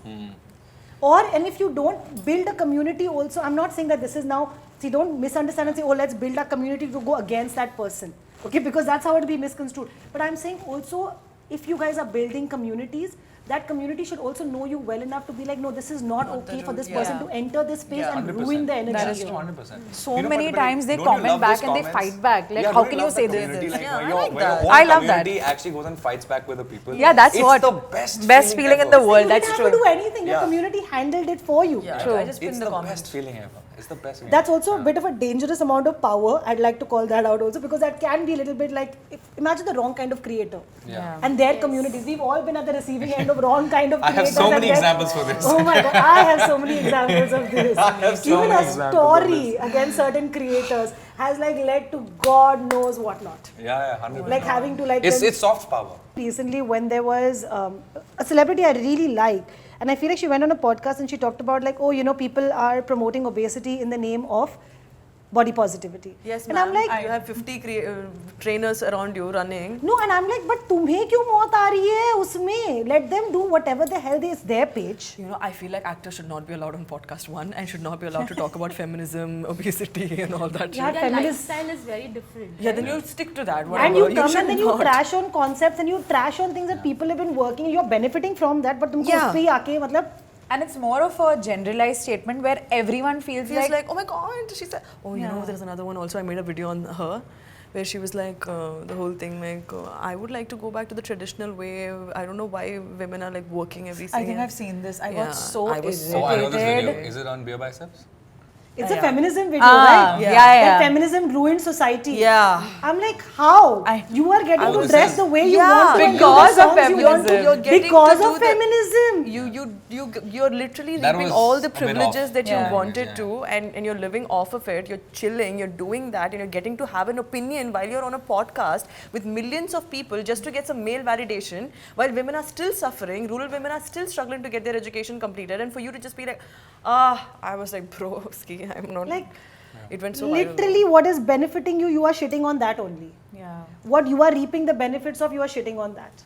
And if you don't build a community also, I'm not saying that this is now, see, don't misunderstand and say, oh, let's build a community to go against that person. Okay, because that's how it will be misconstrued. But I'm saying also, if you guys are building communities, that community should also know you well enough to be like, no, this is not okay for this person to enter this space Yeah. and 100%. ruin the energy. That is here. 100%. So You know, many but times they don't you comment love back those and they comments? fight back. Like, Yeah, how don't can love you say the this? community, like, Yeah, where I your- like where your that. whole I love that. community actually goes and fights back with the people. Yeah, that's it's what. the best feeling in ever. the You world. didn't That's have true. to do anything. Your Yeah. community handled it for you. Yeah, True. I just It's pinned the the best comment. feeling ever. It's the best feeling That's ever. also a bit of a dangerous amount of power. I'd like to call that out also because that can be a little bit like, imagine the wrong kind of creator. Yeah. And their communities. We've all been at the receiving end of wrong kind of I have creators. so and many their- examples for this. Oh my god, I have so many examples of this. I have so Even many a examples of story against certain creators has like led to God knows what not. Yeah, 100%. Like having to like... It's soft power. Recently when there was a celebrity I really like, and I feel like she went on a podcast and she talked about like, oh, people are promoting obesity in the name of body positivity. Yes, and ma'am. I'm like, You have 50 trainers around you running. no, and I'm like, but तुम्हें क्यों मौत आ रही है उसमें? Let them do whatever the hell is their page. I feel like actors should not be allowed on podcast one and should not be allowed to talk about feminism, obesity, and all that Yeah, shit. Their feminist- lifestyle is very different. Yeah, then you stick to that. Whatever. And you come should and then you not. trash on concepts and you trash on things that people have been working. You're benefiting from that, but तुमको Yeah. उस पे ही आके मतलब And it's more of a generalized statement where everyone feels Feels like, like, oh my god, she said, oh, you know, there's another one also. I made a video on her where she was like, the whole thing, like, I would like to go back to the traditional way. I don't know why women are like working every I second. think I've seen this. I Yeah, got so I was irritated. so- Oh, I know this video. Is it on Beer Biceps? It's a feminism video, Ah, right? yeah, yeah. That feminism ruined society. Yeah. I'm like, how? You are getting to this dress is- the way you Yeah, want to. and do the because of songs you want to. feminism. You're getting Because to of do the- feminism. You're literally That reaping was all the a bit privileges off. that you Yeah. wanted Yeah. to, and you're living off of it. You're chilling, you're doing that, and you're getting to have an opinion while you're on a podcast with millions of people just to get some male validation, while women are still suffering, rural women are still struggling to get their education completed, and for you to just be like, I was like, bro, ski, I'm not Like, it went so viral. Literally, what is benefiting you, you are shitting on that only. Yeah. What you are reaping the benefits of, you are shitting on that.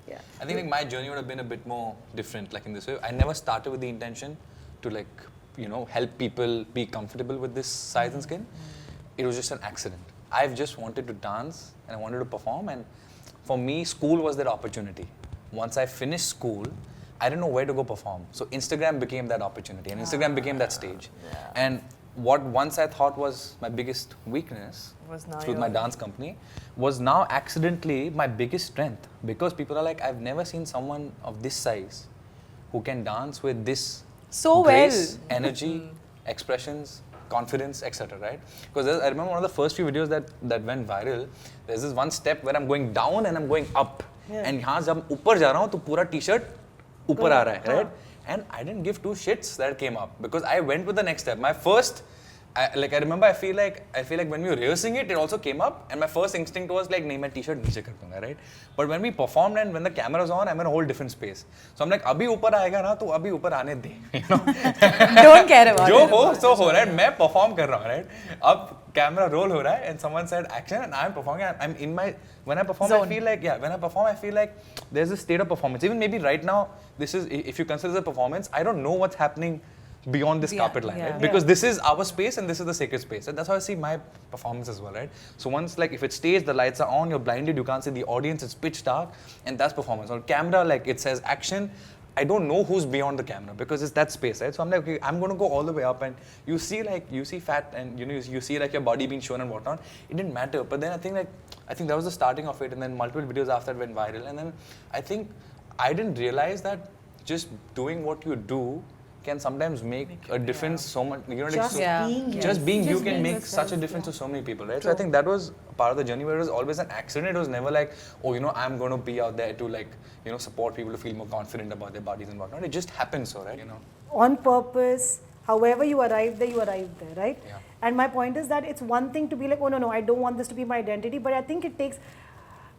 Yeah. I think like my journey would have been a bit more different, like in this way. I never started with the intention to like, you know, help people be comfortable with this size and skin. It was just an accident. I've just wanted to dance and I wanted to perform, and for me, school was that opportunity. Once I finished school, I didn't know where to go perform. So Instagram became that opportunity, and Instagram became that stage. And what once I thought was my biggest weakness Was now through your- my dance company was now accidentally my biggest strength, because people are like, I've never seen someone of this size who can dance with this So grace, energy, expressions, confidence, etc. Right? Because I remember one of the first few videos that went viral. There's this one step where I'm going down and I'm going up, and यहाँ जब ऊपर जा रहा हूँ तो पूरा t-shirt ऊपर आ रहा है, right? And I didn't give two shits that came up, because I went with the next step. My first, I remember, I feel like when we were rehearsing it also came up, and my first instinct was like, नहीं मैं t-shirt नीचे कर दूँगा, right? But when we performed and when the camera was on, I'm in a whole different space. So I'm like, अभी ऊपर आएगा ना तो अभी ऊपर आने दे, you know? Don't care about जो it. हो सो हो, right? मैं perform कर रहा हूँ, right? अब camera roll हो रहा है and someone said action and I'm performing. I'm in my, when I perform, I feel like, when I perform, I feel like there's a state of performance. Even maybe right now, this is, if you consider this a performance, I don't know what's happening beyond this carpet line, right? Because this is our space and this is the sacred space. And that's how I see my performance as well, right? So once, like, if it's stage, the lights are on, you're blinded, you can't see the audience, it's pitch dark, and that's performance. On camera, like, it says action, I don't know who's beyond the camera because it's that space, right? So I'm like, okay, I'm going to go all the way up, and you see fat and you see like your body being shown and whatnot. It didn't matter. But then I think that was the starting of it, and then multiple videos after that went viral. And then I think I didn't realize that just doing what you do can sometimes make a difference so much. You know, like Just being you. just being you Just can being make yourself, such a difference to so many people, right? So I think that was part of the journey where it was always an accident. It was never like, oh, you know, I'm going to be out there to like, you know, support people to feel more confident about their bodies and whatnot. It just happens so, right? You know. On purpose, however you arrived there, right? Yeah. And my point is that it's one thing to be like, oh no, I don't want this to be my identity, but I think it takes,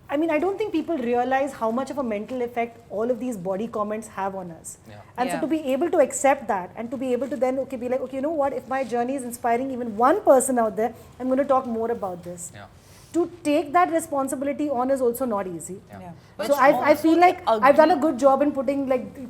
I mean, I don't think people realize how much of a mental effect all of these body comments have on us. Yeah. And so to be able to accept that and to be able to then, be like, okay, you know what, if my journey is inspiring even one person out there, I'm going to talk more about this. Yeah. To take that responsibility on is also not easy. Yeah. So I feel like I've done a good job in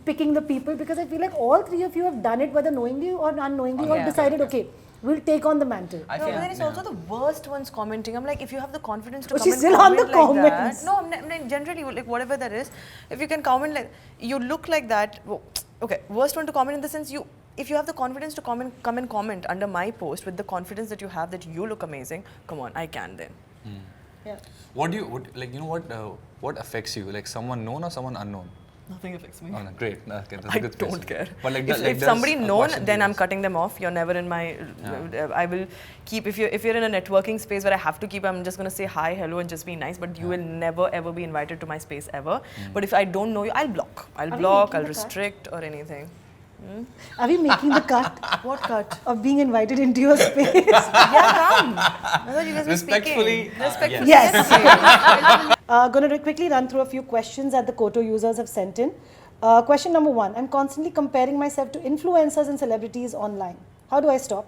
picking the people, because I feel like all three of you have done it, whether knowingly or unknowingly, or decided, okay, we'll take on the mantle. No, but then it's also the worst ones commenting. I'm like, if you have the confidence to Oh, come she's and still on comment the like comments. that. No, I'm like, generally, like whatever that is, if you can comment like, you look like that. Well, okay, worst one to comment in the sense if you have the confidence to come and comment under my post with the confidence that you have that you look amazing, come on, I can then. Yeah. What affects you? Like someone known or someone unknown? Nothing affects me. Oh, no, great. No, okay, that's I a good space. don't care. But like, If somebody known, then I'm cutting them off. You're never in my. I will keep if you're in a networking space where I have to keep. I'm just gonna say hi, hello, and just be nice. But you will never ever be invited to my space ever. But if I don't know you, I'll block. I'll making the restrict or anything. Are we making the cut What cut? of being invited into your space? Yeah, come. I thought you guys were Respectfully, speaking. Respectfully. Yes. Going to quickly run through a few questions that the Koto users have sent in. Question number 1. I'm constantly comparing myself to influencers and celebrities online. How do I stop?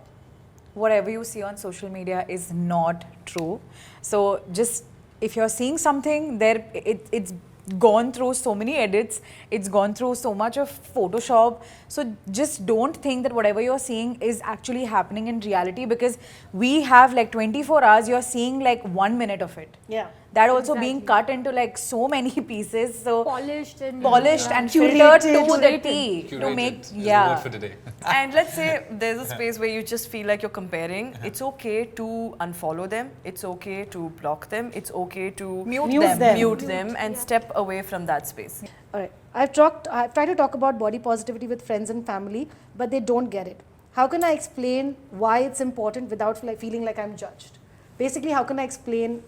Whatever you see on social media is not true. So just if you're seeing something there, it's gone through so many edits, it's gone through so much of Photoshop. So just don't think that whatever you're seeing is actually happening in reality, because we have like 24 hours, you're seeing like 1 minute of it. Yeah. That also being cut into like so many pieces, so Polished and and Curated. filtered to the Curated. T to Curated make is the word for today. And let's say there's a space where you just feel like you're comparing. It's okay to unfollow them. It's okay to block them. It's okay to Mute them. mute them and step away from that space. All right. I've tried to talk about body positivity with friends and family, but they don't get it. how can I explain why it's important without feeling like I'm judged? Basically, how can I explain,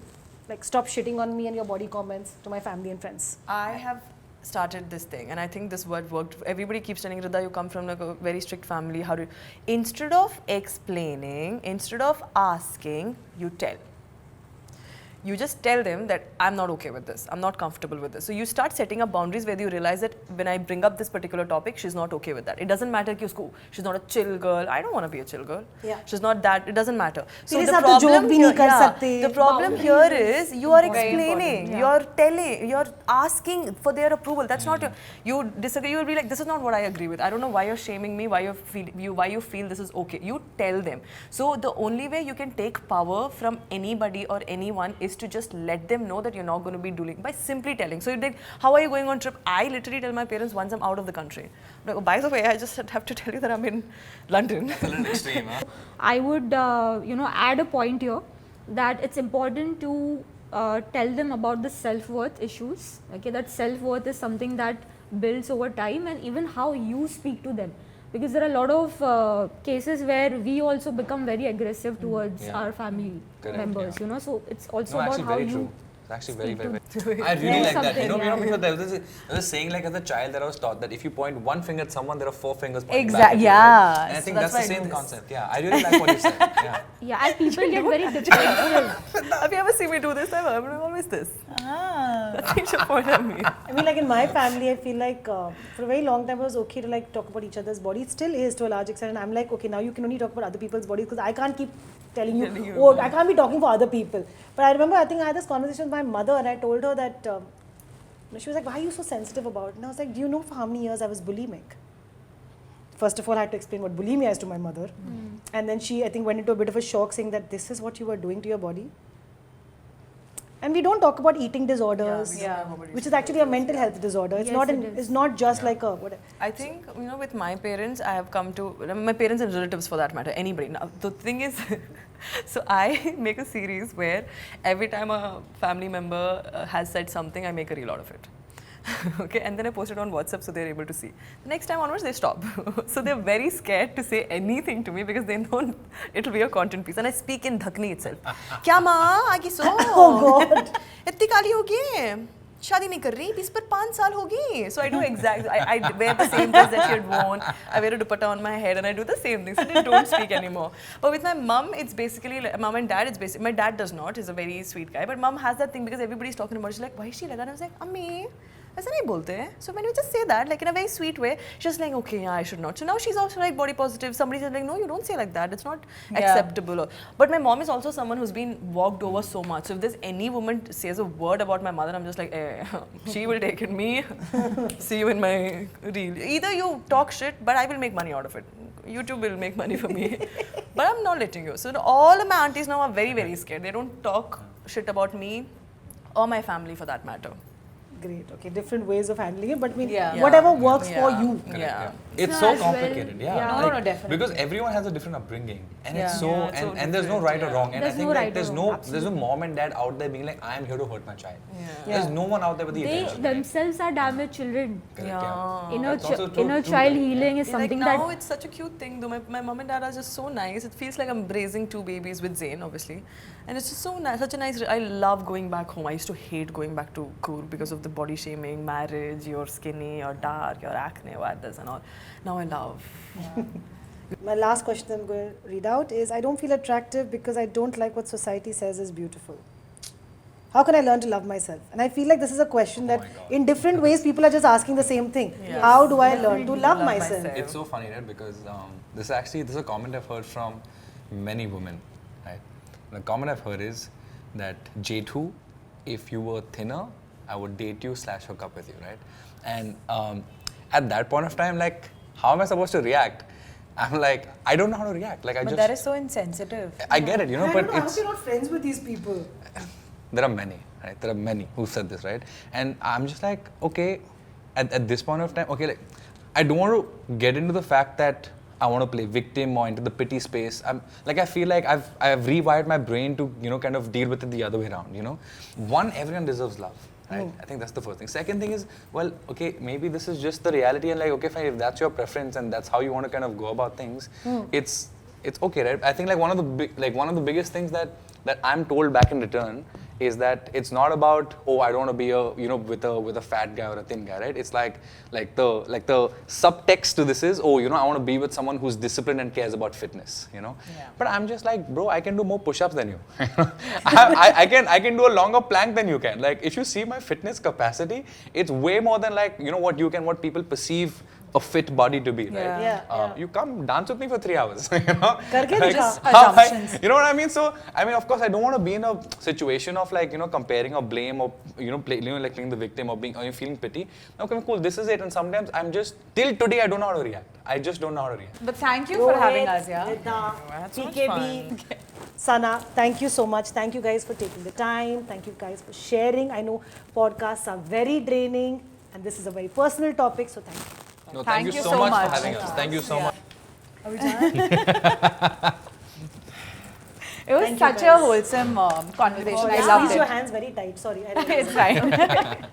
like, stop shitting on me and your body comments to my family and friends? I have started this thing, and I think this word worked. Everybody keeps telling Rida, you come from like a very strict family. How do you? Instead of explaining, instead of asking, you tell. You just tell them that I'm not okay with this, I'm not comfortable with this. So you start setting up boundaries where you realize that when I bring up this particular topic, she's not okay with that. It doesn't matter कि उसको, she's not a chill girl. I don't want to be a chill girl. Yeah. She's not that. It doesn't matter. So मेरे the साथ तो joke problem भी here, नहीं कर सकते. the problem here is you are Very explaining, important, you're telling, you're asking for their approval. That's not your. You disagree. You'll be like, this is not what I agree with. I don't know why you're shaming me. Why you feel this is okay. You tell them. So the only way you can take power from anybody or anyone is to just let them know that you're not going to be doing by simply telling. So you're like, how are you going on trip? I literally tell my parents once I'm out of the country. I'm like, oh, by the way, I just have to tell you that I'm in London. That's a little extreme, huh? I would, add a point here that it's important to tell them about the self-worth issues. Okay, that self-worth is something that builds over time, and even how you speak to them. Because there are a lot of cases where we also become very aggressive towards our family members. Yeah. So it's also No, about actually how very you. true. It's actually very, very, speak very. I really like that. You know, something, because there was a saying like as a child that I was taught that if you point one finger at someone, there are four fingers pointing back at Exactly. you, Yeah. right? And I think So that's the that's why I same do this. concept. Yeah, I really like what you said. Yeah. Yeah, and people get very defensive. Have you ever seen me do this? I'm always this. You should point at me. I mean, like in my family, I feel like for a very long time it was okay to like talk about each other's body. It still is to a large extent. And I'm like, okay, now you can only talk about other people's bodies because I can't keep telling you, oh, I can't be talking for other people. But I remember, I think I had this conversation with my mother and I told her that, she was like, why are you so sensitive about it? And I was like, do you know for how many years I was bulimic? First of all, I had to explain what bulimia is to my mother. And then she, I think, went into a bit of a shock saying that this is what you were doing to your body. And we don't talk about eating disorders, which is actually a mental health disorder. It's Yes, not. it is. It's not just like a what. I think, with my parents, I have come to, my parents and relatives for that matter, anybody. Now, the thing is, so I make a series where every time a family member has said something, I make a reel out of it. Okay, and then I post it on WhatsApp so they're able to see. The next time onwards, they stop. So they're very scared to say anything to me because they know it'll be a content piece. And I speak in Dhakni itself. Kya ma? Aagi so? Oh God! इतनी काली होगी शादी नहीं कर रही 20 पर 5 साल होगी. So I do exactly. I wear the same dress that she had worn. I wear a dupatta on my head and I do the same thing. So they don't speak anymore. But with my mum, it's basically like, mum and dad. It's basically my dad does not. He's a very sweet guy. But mum has that thing because everybody's talking about it. She's like, why is she like that? I was like, Ammi, ऐसा नहीं बोलते हैं. So when you just say that, like in a very sweet way, she's like, okay, yeah, I should not. So now she's also like body positive. Somebody said like, no, you don't say like that. It's not acceptable. But my mom is also someone who's been walked over so much. So if there's any woman says a word about my mother, I'm just like, she will take it. Me, see you in my reel. Either you talk shit, but I will make money out of it. YouTube will make money for me. But I'm not letting you. So all of my aunties now are very, very scared. They don't talk shit about me or my family for that matter. Great. Okay, different ways of handling it, but I mean, Yeah. whatever works for you. Yeah. It's No, so as well, complicated, yeah. yeah. No, definitely. Because everyone has a different upbringing, and it's Yeah. so Yeah, it's so and there's no different, right or yeah. wrong, and There's I think no like right or there's wrong, there's no mom and dad out there being like I am here to hurt my child. Yeah. There's no one out there with the They attention. themselves are damaged children. Correct, Yeah. Inner, That's also true, inner true, child right? healing is Yeah, something like now that. it's such a cute thing though. My mom and dad are just so nice. It feels like I'm raising 2 babies with Zayn, obviously. And it's just so nice, such a nice, I love going back home. I used to hate going back to Kur because of the body shaming, marriage, you're skinny, you're dark, you're acne, what this and all. Now I love. My last question I'm going to read out is, I don't feel attractive because I don't like what society says is beautiful. How can I learn to love myself? And I feel like this is a question that my God. in different ways people are just asking the same thing. Yes. How do I learn to love myself? It's so funny, right? Because this is a comment I've heard from many women, right? The comment I've heard is that Jethu, if you were thinner, I would date you / hook up with you, right? And at that point of time, like, how am I supposed to react? I'm like, I don't know how to react. Like, But that is so insensitive. I get it, you know, I but don't know, how it's you're not friends with these people. there are many, right? There are many who said this, right? And I'm just like, okay, at this point of time, okay, like, I don't want to get into the fact that I want to play victim or into the pity space. I feel like I've rewired my brain to, kind of deal with it the other way around, One, everyone deserves love, right? I think that's the first thing. Second thing is, well, okay, maybe this is just the reality, and like, okay, fine, if that's your preference and that's how you want to kind of go about things, it's okay, right? I think like one of the biggest things that I'm told back in return is that it's not about, oh, I don't want to be with a fat guy or a thin guy, right? It's like the subtext to this is, oh, I want to be with someone who's disciplined and cares about fitness, Yeah. But I'm just like, bro, I can do more push-ups than you. I can do a longer plank than you can. Like, if you see my fitness capacity, it's way more than like, what people perceive a fit body to be, right? Yeah. You come dance with me for 3 hours, Karke Like, dikha. Assumptions. you know what I mean? So, I mean, of course, I don't want to be in a situation of like, comparing or blame or, like playing the victim or feeling pity. Okay, cool, this is it. And sometimes I'm just, till today, I don't know how to react. I just don't know how to react. But thank you for having us, yeah. Rida, That's so much PKB, Sana, thank you so much. Thank you guys for taking the time. Thank you guys for sharing. I know podcasts are very draining and this is a very personal topic, so thank you. No, Thank thank you you so so much much. for having us. Thank you so much. Are we done? It was Thank you, such a guys. wholesome conversation. I Squeeze loved your it. hands very tight. Sorry. I didn't It's fine.